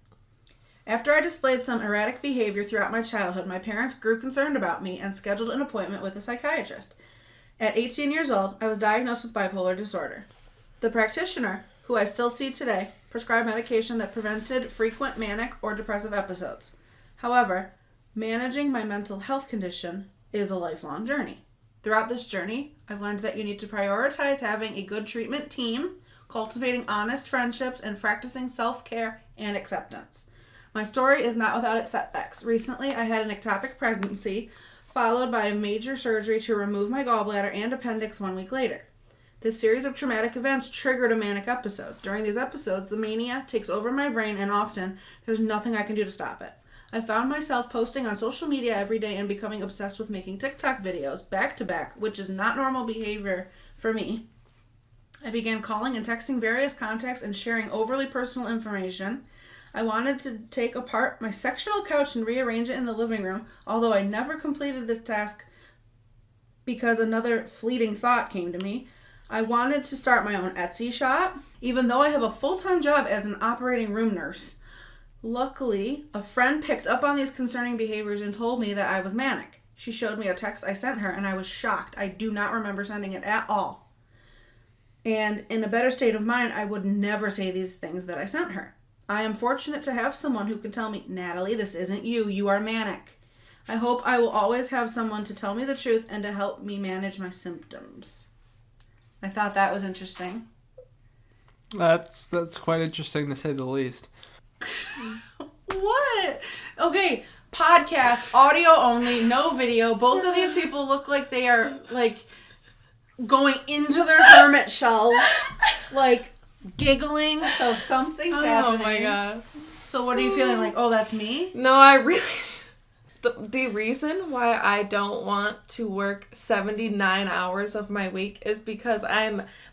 After I displayed some erratic behavior throughout my childhood, my parents grew concerned about me and scheduled an appointment with a psychiatrist. At 18 years old, I was diagnosed with bipolar disorder. The practitioner, who I still see today, prescribed medication that prevented frequent manic or depressive episodes. However, managing my mental health condition is a lifelong journey. Throughout this journey, I've learned that you need to prioritize having a good treatment team, cultivating honest friendships, and practicing self-care and acceptance. My story is not without its setbacks. Recently, I had an ectopic pregnancy, followed by a major surgery to remove my gallbladder and appendix 1 week later. This series of traumatic events triggered a manic episode. During these episodes, the mania takes over my brain, and often there's nothing I can do to stop it. I found myself posting on social media every day and becoming obsessed with making TikTok videos back to back, which is not normal behavior for me. I began calling and texting various contacts and sharing overly personal information. I wanted to take apart my sectional couch and rearrange it in the living room, although I never completed this task because another fleeting thought came to me. I wanted to start my own Etsy shop, even though I have a full-time job as an operating room nurse. Luckily, a friend picked up on these concerning behaviors and told me that I was manic. She showed me a text I sent her, and I was shocked. I do not remember sending it at all. And in a better state of mind, I would never say these things that I sent her. I am fortunate to have someone who can tell me, Natalie, this isn't you. You are manic. I hope I will always have someone to tell me the truth and to help me manage my symptoms. I thought that was interesting. That's quite interesting to say the least. What? Okay, podcast, audio only, no video. Both of these people look like they are, like, going into their hermit shells, like, giggling, so something's happening. Oh my god. So what are you feeling like? Oh, that's me? No, I really... The reason why I don't want to work 79 hours of my week is because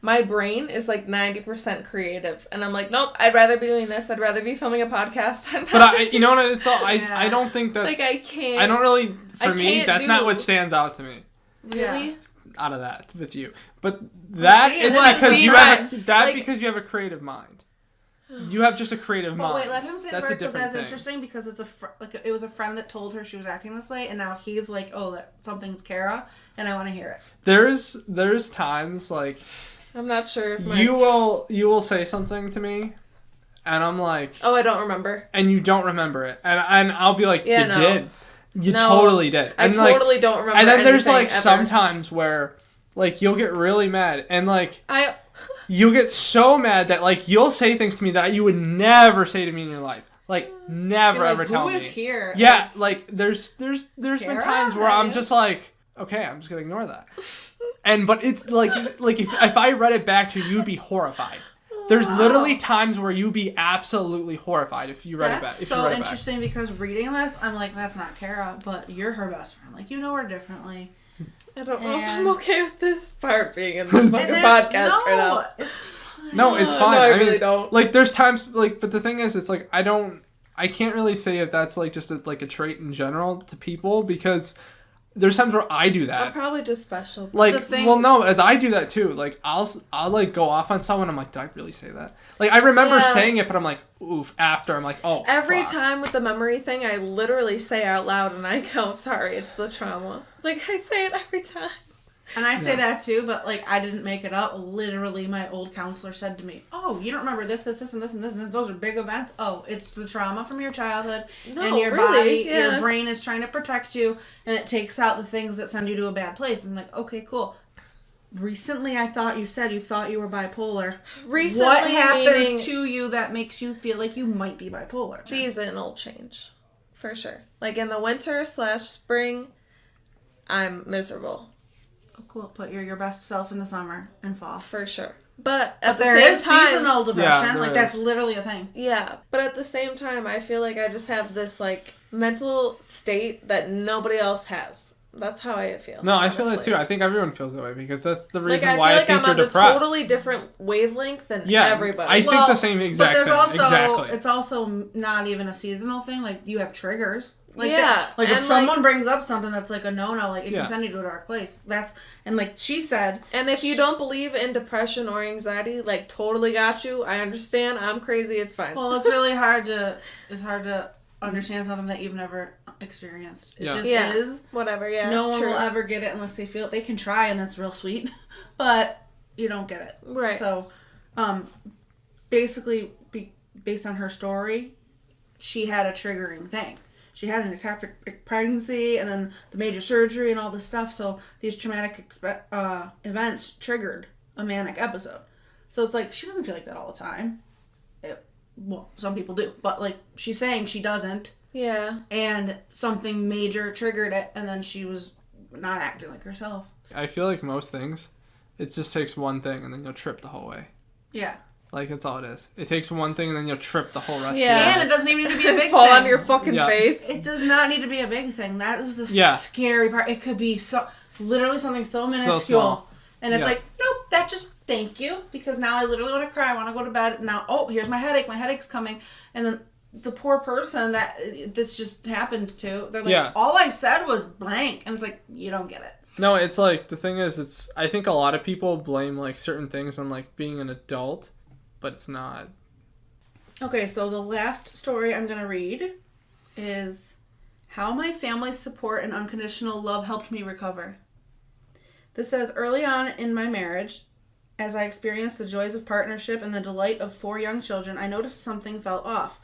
my brain is like 90% creative. And I'm like, nope, I'd rather be doing this. I'd rather be filming a podcast. But you know what it is though? Yeah. I don't think that's... Like, I can't... I don't really... For me, can't that's do- not what stands out to me. Really? Yeah. Out of that with you. But that, see, it's what? because Be you right. have... That Like- because you have a creative mind. You have just a creative But mind. wait, let him say That's it a because different that's thing. interesting because it's it was a friend that told her she was acting this way, and now he's like, oh, that something's Kara, and I want to hear it. There's times like I'm not sure if my... you will say something to me, and I'm like, Oh, I don't remember. and you don't remember it, and I'll be like, Yeah, you no. did, you No, totally did, I and like, totally don't remember and then there's anything like ever. sometimes where like you'll get really mad, and like I... you get so mad that like you'll say things to me that you would never say to me in your life, like never You're like, ever tell who is me. here? Yeah, like there's been Kara? times where That I'm you? just like, okay, I'm just gonna ignore that. But it's like if I read it back to you, you'd be horrified. There's literally times where you'd be absolutely horrified if you read it back. That's If you so read it interesting because reading this, I'm like, that's not Kara, but you're her best friend. Like, you know her differently. I don't know if I'm And- okay with this part being in the And fucking it's- podcast no, right now. it's fine. No, it's No, fine. I mean, really don't. Like there's times like, but the thing is, it's like I can't really say if that's like just like a trait in general to people because there's times where I do I'm that. probably just special. Like, The thing- well, no, as I do that too. Like, I'll like go off on someone. I'm like, did I really say that? Like, I remember Yeah. saying it, but I'm like, oof. After I'm like, oh. Every fuck. time with the memory thing, I literally say out loud and I go, sorry, it's the trauma. Like, I say it every time. And I say Yeah. that too, but like I didn't make it up. Literally, my old counselor said to me, "Oh, you don't remember this, and this, and this, and this. Those are big events. Oh, it's the trauma from your childhood, No, and your really, body, yeah. your brain is trying to protect you, and it takes out the things that send you to a bad place." I'm like, okay, cool. Recently, I thought you said you thought you were bipolar. Recently, What happens meaning to you that makes you feel like you might be bipolar? seasonal change. For sure. Like, in the winter/spring, I'm miserable. Oh, cool. But you're your best self in the summer and fall. For sure. But But at the there same is time... seasonal depression. there Like, that's is. literally a thing. Yeah, but at the same time, I feel like I just have this, like, mental state that nobody else has. That's how I feel. No, I feel that honestly. tue. I think everyone feels that way because that's the Like, reason I why feel I like think I'm you're on a depressed. totally different wavelength than Yeah, everybody. I think the same exact But there's thing. also Exactly. it's also not even a seasonal thing. Like you have triggers. Like Yeah, that, like if and, someone like- brings up something that's like a no, like it Yeah. can send you to a dark place. That's and like she said, And if you don't believe in depression or anxiety, like, totally got you. I understand. I'm crazy. It's fine. well, it's really hard to understand something that you've never experienced. It Yeah. just Yeah. is. Whatever, yeah. No one true. will ever get it unless they feel it. They can try, and that's real sweet, but you don't get it. Right. So, basically, based on her story, she had a triggering thing. She had an ectopic pregnancy, and then the major surgery and all this stuff. So these traumatic events triggered a manic episode. So it's like she doesn't feel like that all the time. Well, some people do, but like she's saying she doesn't. Yeah. And something major triggered it, and then she was not acting like herself. I feel like most things, it just takes one thing and then you'll trip the whole way. Yeah. Like, that's all it is. It takes one thing and then you'll trip the whole rest Yeah. of And it doesn't even need to be a big Fall thing. on your fucking Yeah. face. It does not need to be a big thing. That is the Yeah. scary part. It could be literally something so minuscule. small. And it's Yeah. like, nope, that just, thank you. Because now I literally want to cry. I want to go to bed. Now, oh, here's my headache. My headache's coming. And then the poor person that this just happened to, they're like, Yeah. all I said was blank. And it's like, you don't get it. No, it's like, the thing is, I think a lot of people blame, like, certain things on, like, being an adult, but it's not. Okay, so the last story I'm going to read is How My Family's Support and Unconditional Love Helped Me Recover. This says, early on in my marriage, as I experienced the joys of partnership and the delight of 4 young children, I noticed something fell off.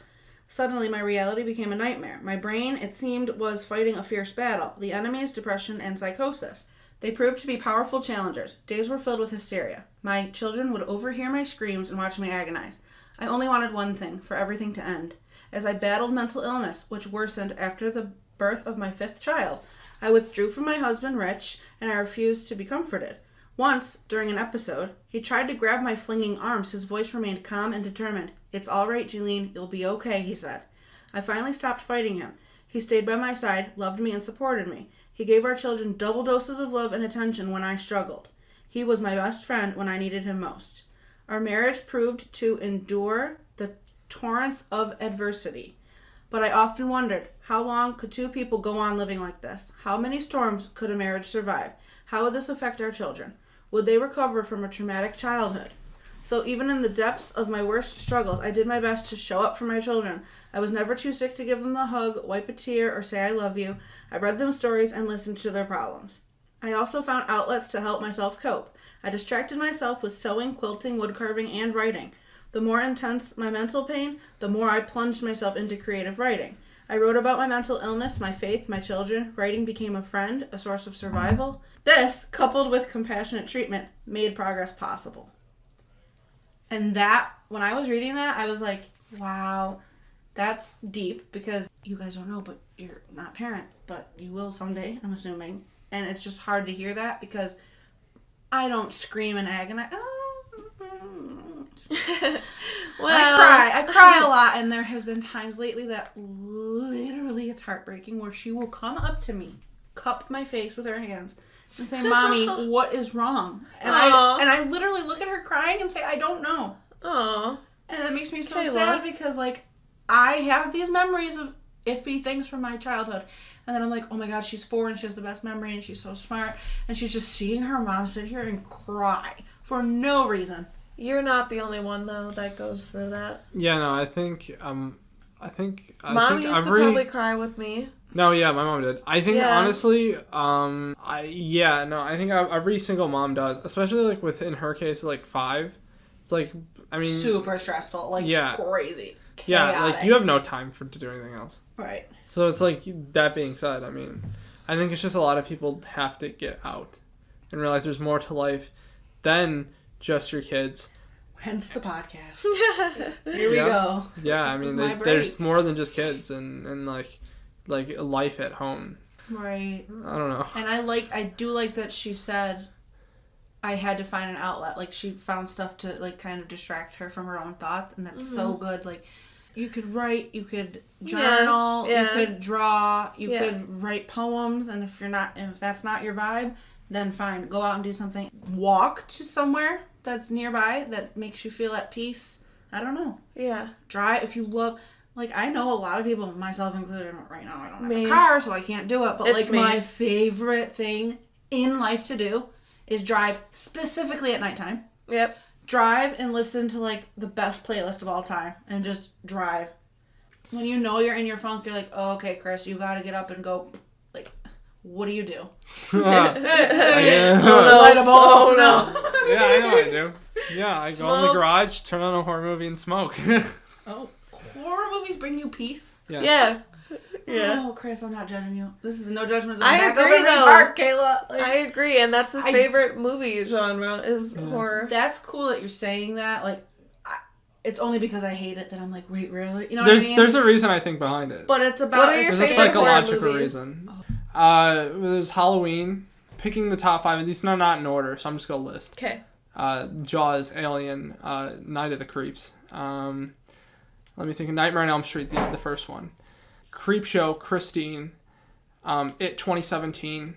Suddenly, my reality became a nightmare. My brain, it seemed, was fighting a fierce battle. The enemies, depression, and psychosis. They proved to be powerful challengers. Days were filled with hysteria. My children would overhear my screams and watch me agonize. I only wanted one thing, for everything to end. As I battled mental illness, which worsened after the birth of my 5th child, I withdrew from my husband, Rich, and I refused to be comforted. Once, during an episode, he tried to grab my flinging arms. His voice remained calm and determined. "It's all right, Julene. You'll be okay," he said. I finally stopped fighting him. He stayed by my side, loved me, and supported me. He gave our children double doses of love and attention when I struggled. He was my best friend when I needed him most. Our marriage proved to endure the torrents of adversity. But I often wondered, how long could two people go on living like this? How many storms could a marriage survive? How would this affect our children? Would they recover from a traumatic childhood? So even in the depths of my worst struggles, I did my best to show up for my children. I was never too sick to give them the hug, wipe a tear, or say I love you. I read them stories and listened to their problems. I also found outlets to help myself cope. I distracted myself with sewing, quilting, woodcarving, and writing. The more intense my mental pain, the more I plunged myself into creative writing. I wrote about my mental illness, my faith, my children. Writing became a friend, a source of survival. This, coupled with compassionate treatment, made progress possible. And that, when I was reading that, I was like, wow, that's deep, because you guys don't know, but you're not parents, but you will someday, I'm assuming. And it's just hard to hear that, because I don't scream and agonize. Well, I cry a lot, and there has been times lately that literally it's heartbreaking, where she will come up to me, cup my face with her hands, and say, "Mommy, what is wrong?" And I literally look at her crying and say, "I don't know." Aww. And that makes me so Kayla. sad, because like I have these memories of iffy things from my childhood, and then I'm like, oh my god, she's 4 and she has the best memory and she's so smart, and she's just seeing her mom sit here and cry for no reason. You're not the only one though that goes through that. Yeah, no, I think Mom think used to probably cry with me. No, yeah, my mom did. I think Yeah. honestly, I think every single mom does, especially like within her case, like 5. It's like, I mean, Super stressful, like crazy. Yeah, Chaotic. like you have no time to do anything else. Right. So it's like, that being said, I mean, I think it's just a lot of people have to get out and realize there's more to life than just your kids. Hence the podcast. Here we go. Yeah, I This mean, is my there's break. more than just kids and like life at home. Right. I don't know. And I do like that she said I had to find an outlet. Like, she found stuff to like kind of distract her from her own thoughts, and that's so good. Like, you could write, you could journal, you could draw, you could write poems, and if that's not your vibe, then fine, go out and do something. Walk to somewhere that's nearby that makes you feel at peace. I don't know. Yeah. Drive if you love. Like, I know a lot of people, myself included, right now I don't have Me. a car, so I can't do it. But It's like me. my favorite thing in life to do is drive, specifically at nighttime. Yep. Drive and listen to like the best playlist of all time, and just drive. When you know you're in your funk, you're like, oh, okay, Chris, you got to get up and go. Like, what do you do? Relatable. Oh no. Yeah, I know I do. Yeah, I go in the Smoke. garage, turn on a horror movie, and smoke. Oh, horror movies bring you peace. Yeah. Oh, Chris, I'm not judging you. This is no judgment zone. I Back agree, up in the though. park, Kayla. Like, I agree, and that's his favorite movie genre is horror. that's cool that you're saying that. Like, it's only because I hate it that I'm like, wait, really? You know what I mean? There's a reason I think behind it. But it's about What are your There's a favorite horror psychological movies? reason. There's Halloween. Picking the top 5, and these are not in order, so I'm just gonna list. Okay. Jaws, Alien, Night of the Creeps. Let me think. Nightmare on Elm Street, the first one. Creepshow, Christine. It 2017.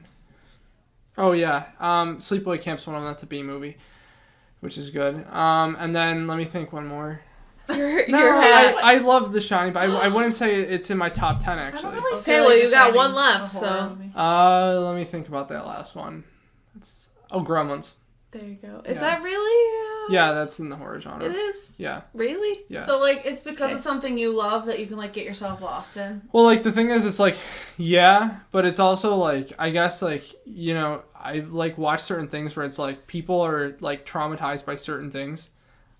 Oh yeah. Sleepaway Camp's one of them. That's a B movie, which is good. And then let me think one more. I love The Shining, but I wouldn't say it's in my top 10 actually. I don't really Okay, feel well, like you The got one Shining's left, a horror so. movie. Let me think about that last one. Gremlins. There you go. Is Yeah. that really? Yeah, that's in the horror genre. It is? Yeah. Really? Yeah. So, like, it's because Okay. it's something you love that you can, like, get yourself lost in. Well, like, the thing is, it's like, yeah, but it's also, like, I guess, like, you know, I, like, watch certain things where it's, like, people are, like, traumatized by certain things.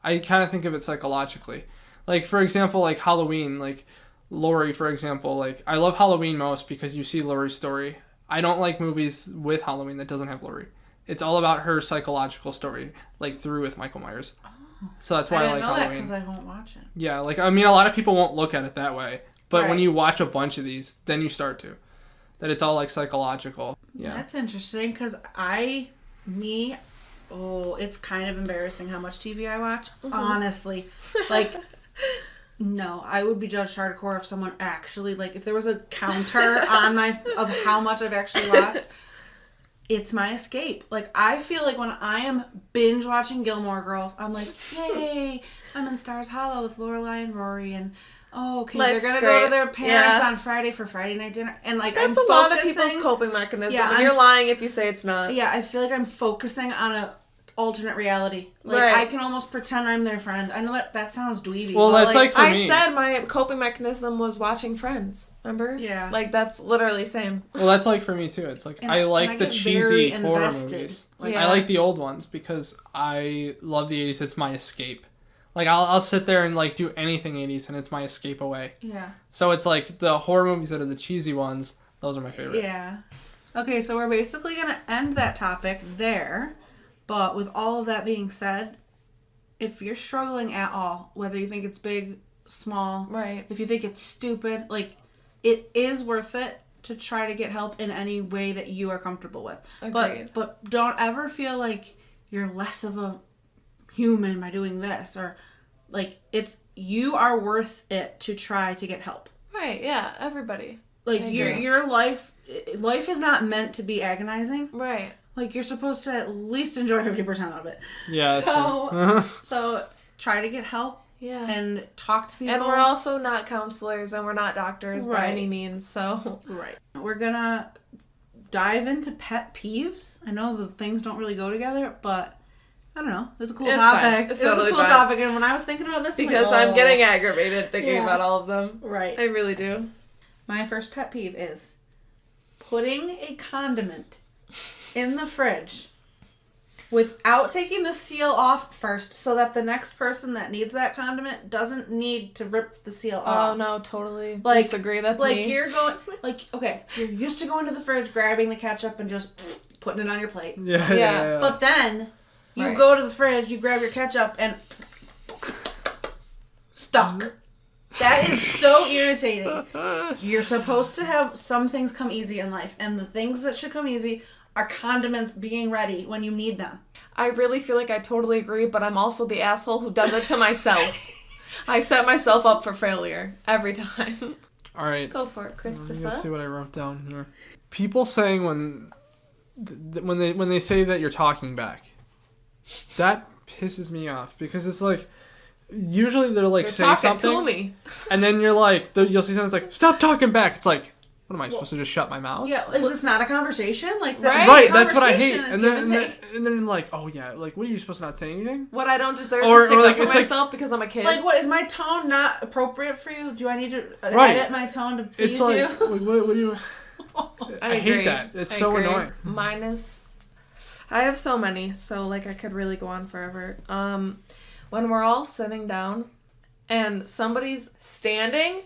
I kind of think of it psychologically. Like, for example, like, Halloween, like, Laurie, for example, like, I love Halloween most because you see Laurie's story. I don't like movies with Halloween that doesn't have Laurie. It's all about her psychological story, like, through with Michael Myers. Oh. So that's why I like didn't know that Halloween. because I won't watch it. Yeah, like, I mean, a lot of people won't look at it that way. But when Right. you watch a bunch of these, then you start to. That it's all, like, psychological. Yeah. That's interesting because it's kind of embarrassing how much TV I watch. Honestly. Like, No, I would be judged hardcore if someone actually, like, if there was a counter on of how much I've actually watched. It's my escape. Like, I feel like when I am binge watching Gilmore Girls, I'm like, yay, I'm in Stars Hollow with Lorelai and Rory, and okay, Life's they're gonna great. go to their parents Yeah. on Friday for Friday night dinner, and like That's I'm a lot of focusing- people's coping mechanism. Yeah, and I'm you're lying if you say it's not. Yeah, I feel like I'm focusing on a alternate reality. Like, Right. I can almost pretend I'm their friend. I know that sounds dweeby. Well, but that's like for I me. said my coping mechanism was watching Friends. Remember? Yeah. Like, that's literally same. Well, that's like for me too. It's like And- I and like I the get cheesy very horror invested. movies. Like, Yeah. I like the old ones because I love the 80s. It's my escape. Like I'll sit there and like do anything 80s and it's my escape away. Yeah. So it's like the horror movies that are the cheesy ones. Those are my favorite. Yeah. Okay, so we're basically going to end that topic there. But with all of that being said, if you're struggling at all, whether you think it's big, small, Right. if you think it's stupid, like, it is worth it to try to get help in any way that you are comfortable with. Agreed. But don't ever feel like you're less of a human by doing this, or like, you are worth it to try to get help. Right, yeah, everybody. Like, I agree. your life is not meant to be agonizing. Right. Like, you're supposed to at least enjoy 50% of it. Yeah. That's So, true. so try to get help Yeah. and talk to people. And we're also not counselors and we're not doctors by Right. any means, so. Right. We're gonna dive into pet peeves. I know the things don't really go together, but I don't know. It's a cool It's topic. fine. It's totally a cool fine. topic, and when I was thinking about this, Because I'm I'm getting aggravated thinking Yeah. about all of them. right. I really do. My first pet peeve is putting a condiment in the fridge without taking the seal off first, so that the next person that needs that condiment doesn't need to rip the seal off. Oh, no, totally Like- disagree. That's Like, me. you're going, like, okay, you're used to going to the fridge, grabbing the ketchup, and just putting it on your plate. Yeah. Yeah. But then, you Right. go to the fridge, you grab your ketchup, and stuck. That is so irritating. You're supposed to have some things come easy in life, and the things that should come easy are condiments being ready when you need them. I really feel like I totally agree, but I'm also the asshole who does it to myself. I set myself up for failure every time. All right. Go for it, Let me go see Christopher. what I wrote down here. People saying when they say that you're talking back, that pisses me off because it's like usually they're like You're say talking something to me. and then you're like you'll see something that's like stop talking back. It's like what am I supposed to just shut my mouth? Yeah, is this not a conversation? Like, Right, That's what I hate. conversation is And give then, and and, then, take. and then like, oh yeah, like what are you supposed to not say anything? What I don't deserve Or- to stick or, like, up for it's like- myself because I'm a kid. Like, what, is my tone not appropriate for you? Do I need to Right. edit my tone to please It's like you? what do you? I hate agree. that. It's I so agree. annoying. Mine is... I have so many, so, like, I could really go on forever. When we're all sitting down and somebody's standing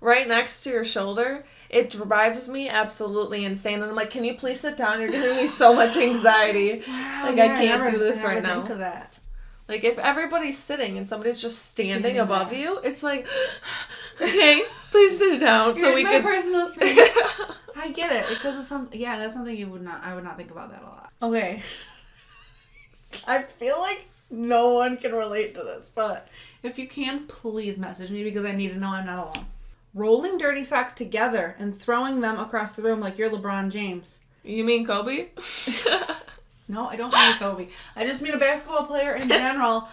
right next to your shoulder, it drives me absolutely insane. And I'm like, can you please sit down? You're giving me so much anxiety. Wow, Like, yeah, I can't never- do this I never right now. think of that. Like, if everybody's sitting and somebody's just standing Standing above back. you, it's like, okay, please sit down so we can... personal space. I get it because it's something. Yeah, that's something I would not think about that a lot. Okay. I feel like no one can relate to this, but if you can, please message me because I need to know I'm not alone. Rolling dirty socks together and throwing them across the room like you're LeBron James. You mean Kobe? No, I don't mean Kobe. I just mean a basketball player in general.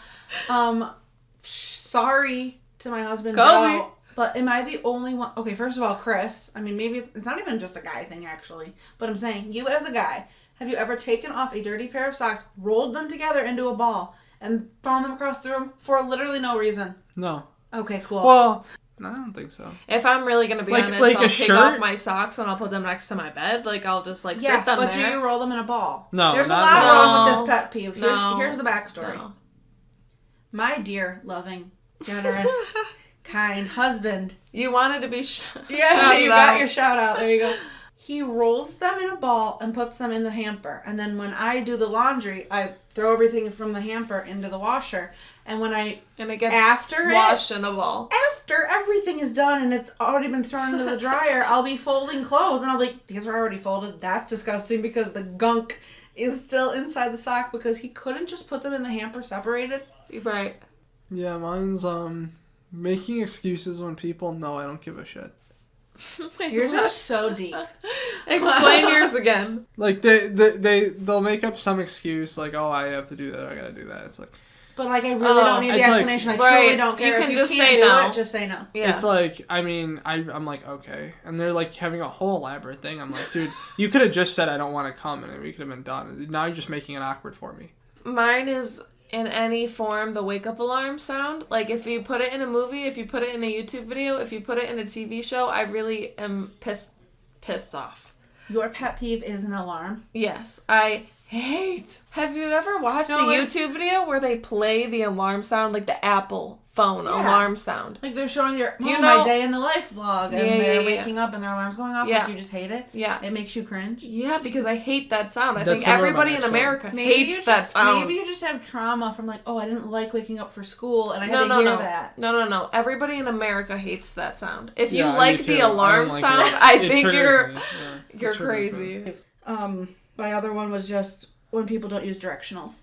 Sorry to my husband, Kobe. Joe, but am I the only one? Okay, first of all, Chris. I mean, maybe it's not even just a guy thing, actually. But I'm saying, you as a guy, have you ever taken off a dirty pair of socks, rolled them together into a ball, and thrown them across the room for literally no reason? No. Okay, cool. Well, no, I don't think so. If I'm really gonna be Like- honest, like I'll a take shirt? off my socks and I'll put them next to my bed. Like, I'll just, like, yeah, sit them but there. do you roll them in a ball? No, There's a not lot in a wrong with ball. this pet peeve. No. Here's the backstory. No. My dear, loving, generous, kind husband. You wanted to be Yeah, shouted you got out. your shout out. There you go. He rolls them in a ball and puts them in the hamper. And then when I do the laundry, I throw everything from the hamper into the washer. And when And it gets after washed in a ball. after everything is done and it's already been thrown into the dryer, I'll be folding clothes and I'll be like, these are already folded. That's disgusting because the gunk is still inside the sock because he couldn't just put them in the hamper separated. Right. Yeah, mine's Making excuses when people know I don't give a shit. Wait, Yours what? are so deep. Explain yours again. Like they'll make up some excuse like, oh, I have to do that, I gotta do that. It's like, But like, I really don't need the it's like- explanation. I Right. truly don't care. You If can you just can't say do no. it, just say no. Yeah. it's like, I mean, I'm like, okay, and they're like having a whole elaborate thing. I'm like, dude, you could have just said I don't want to come, and we could have been done. Now you're just making it awkward for me. Mine is in any form the wake up alarm sound. Like if you put it in a movie, if you put it in a YouTube video, if you put it in a TV show, I really am pissed off. Your pet peeve is an alarm. Yes, I hate. Have you ever watched No, a it's- YouTube video where they play the alarm sound, like the Apple phone Yeah. alarm sound? Like they're showing your Do you my know- day in the life vlog, and Yeah, they're yeah. waking up and their alarm's going off. Yeah. Like you just hate it. Yeah. It makes you cringe. Yeah, because I hate that sound. I That's think similar to my everybody in next one. America Maybe hates you that just, sound. Maybe you just have trauma from like, oh, I didn't like waking up for school, and I had No, to no, hear no. that. No. Everybody in America hates that sound. If you Yeah, me like too. the I don't alarm like sound, it. I It think triggers you're me. Yeah, it you're triggers me. crazy. My other one was just when people don't use directionals.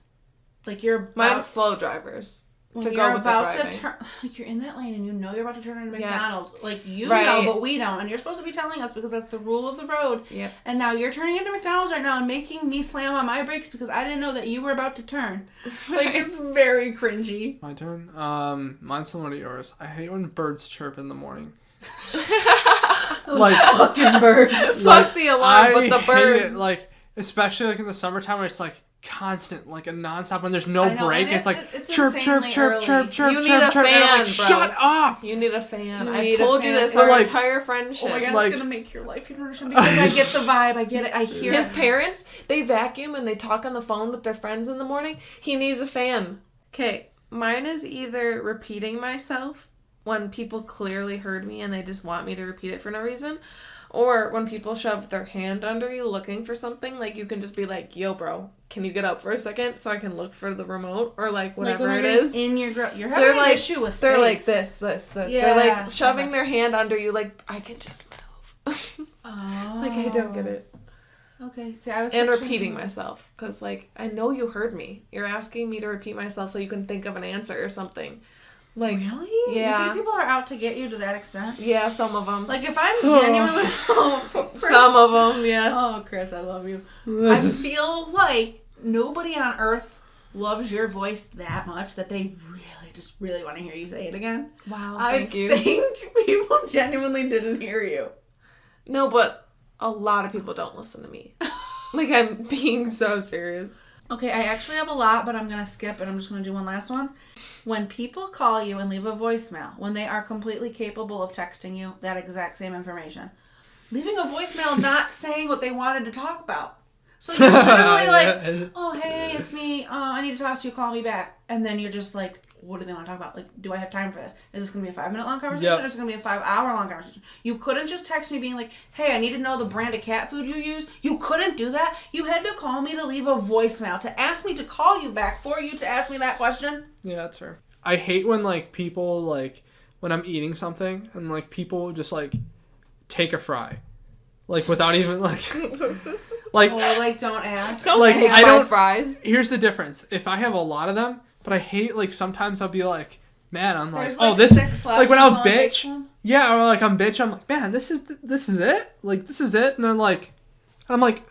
Like you're about, Mine's slow drivers. when to you're go with the about to driving. turn, like you're in that lane and you know you're about to turn into Yeah. McDonald's. Like you Right. know, but we don't, and you're supposed to be telling us because that's the rule of the road. Yep. And now you're turning into McDonald's right now and making me slam on my brakes because I didn't know that you were about to turn. Like it's very cringy. My turn. Mine's similar to yours. I hate when birds chirp in the morning. Like fucking birds. Fuck the alarm, but the hate birds. it. Like, especially like in the summertime where it's like constant, like a nonstop when there's no I know, break. and It's like it's chirp, chirp, insanely chirp, early. chirp, chirp, You need chirp, a chirp, and I'm like, fan, bro. shut up. You need a fan. You I've need a told you fan. this But, our like- entire friendship. Oh my god, Like- it's gonna make your life. You don't understand because I get the vibe. I get it. I hear His it. parents, they vacuum and they talk on the phone with their friends in the morning. He needs a fan. Okay, mine is either repeating myself when people clearly heard me and they just want me to repeat it for no reason, or when people shove their hand under you looking for something. Like you can just be like, yo bro, can you get up for a second so I can look for the remote or like whatever like it when you're is. in your you're having They're an like- issue with space. They're like this. They're Yeah, like shoving okay. their hand under you like, I can just move. Oh. Like I don't get it. Okay, see, I was And picturing repeating some- myself, because like I know you heard me. You're asking me to repeat myself so you can think of an answer or something. Like Really? Yeah. You think people are out to get you to that extent? yeah, some of them. Like if I'm genuinely, Chris, Some of them, yeah. Oh, Chris, I love you. I feel like nobody on earth loves your voice that much that they really want to hear you say it again. Wow, I thank you. think people genuinely didn't hear you. No, but a lot of people don't listen to me. Like I'm being so serious. Okay, I actually have a lot, but I'm going to skip and I'm just going to do one last one. When people call you and leave a voicemail, when they are completely capable of texting you that exact same information, leaving a voicemail not saying what they wanted to talk about. So you're literally like, oh, hey, it's me. I need to talk to you. Call me back. And then you're just like, what do they want to talk about? Like, do I have time for this? Is this going to be a 5-minute long conversation Yep. or is it going to be a 5-hour long conversation? You couldn't just text me being like, hey, I need to know the brand of cat food you use. You couldn't do that. You had to call me to leave a voicemail, to ask me to call you back for you to ask me that question. Yeah, that's fair. I hate when like people like when I'm eating something and like people just like take a fry, like without even like like. Oh, like, don't ask. Don't Like, take I my don't- fries. Here's the difference. If I have a lot of them, but I hate like sometimes I'll be like, man, I'm like, There's, oh like, this 6 left like when and I'll someone takes bitch, one. yeah, or like I'm bitch, I'm like, man, this is it, like this is it, and then like, I'm like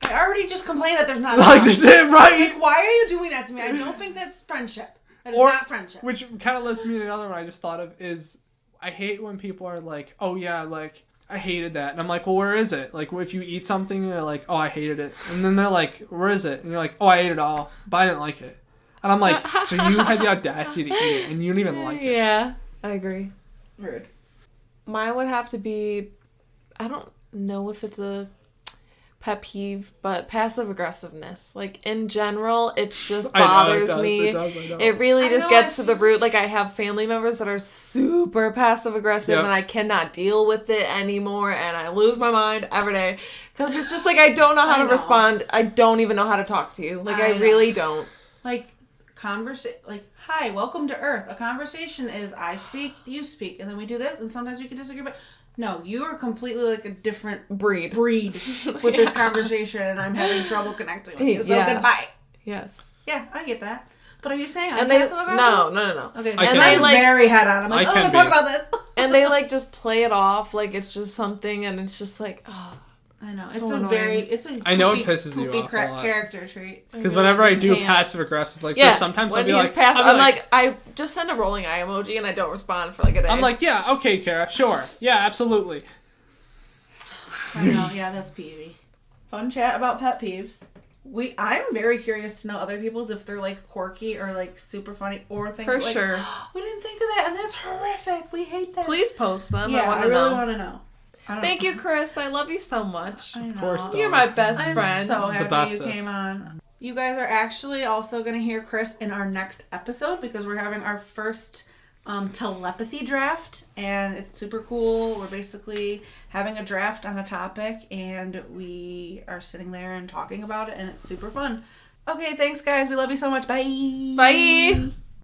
I already just complained that there's not like enough. this is it, right? Like, why are you doing that to me? I don't think that's friendship. That is Or- not friendship. Which kind of lets me to another one I just thought of is I hate when people are like, oh yeah, like I hated that, and I'm like, well, where is it? Like if you eat something, you're like, oh, I hated it, and then they're like, where is it? And you're like, oh, I ate it all, but I didn't like it, and I'm like, so you had the audacity to eat it, and you didn't even like it. Yeah, I agree. Rude. Mine would have to be, I don't know if it's a pet peeve, but passive aggressiveness. Like in general, it just bothers me. It does, I know. It really I just know, gets to the root. Like I have family members that are super passive aggressive Yep. and I cannot deal with it anymore and I lose my mind every day. Because it's just like I don't know how I to know. respond. I don't even know how to talk to you. Like I I know. really don't. Like, hi, welcome to Earth. A conversation is I speak, you speak, and then we do this, and sometimes we can disagree, but no, you are completely like a different Breed. with this conversation, and I'm having trouble connecting with you. So Yeah. goodbye. Yes. Yeah, I get that. But are you saying I'm And they passive aggressive? no. Okay, I and can I'm be. very head on. I'm like, I oh, can let's talk be. about this. And they like just play it off like it's just something, and it's just like, oh. I know. So It's annoying. a I know it poopy- pisses you poopy off a lot. character trait. Because whenever I just do can't. passive aggressive, like Yeah, there's sometimes when I'll be he's like, passive, I'll be I'm like, I just send a rolling eye emoji and I don't respond for like a day. I'm like, yeah, okay, Kara, sure, yeah, absolutely. I know. Yeah, that's peevy. Fun chat about pet peeves. I'm very curious to know other people's if they're like quirky or like super funny or things for like, sure. we didn't think of that and that's horrific. We hate that. Please post them. Yeah, I really want to know. Thank you, Chris. I love you so much. I know. Of course, You're my best I'm friend. so The happy bestest. you came on. You guys are actually also going to hear Chris in our next episode because we're having our first telepathy draft and it's super cool. We're basically having a draft on a topic and we are sitting there and talking about it and it's super fun. Okay, thanks guys. We love you so much. Bye. Bye.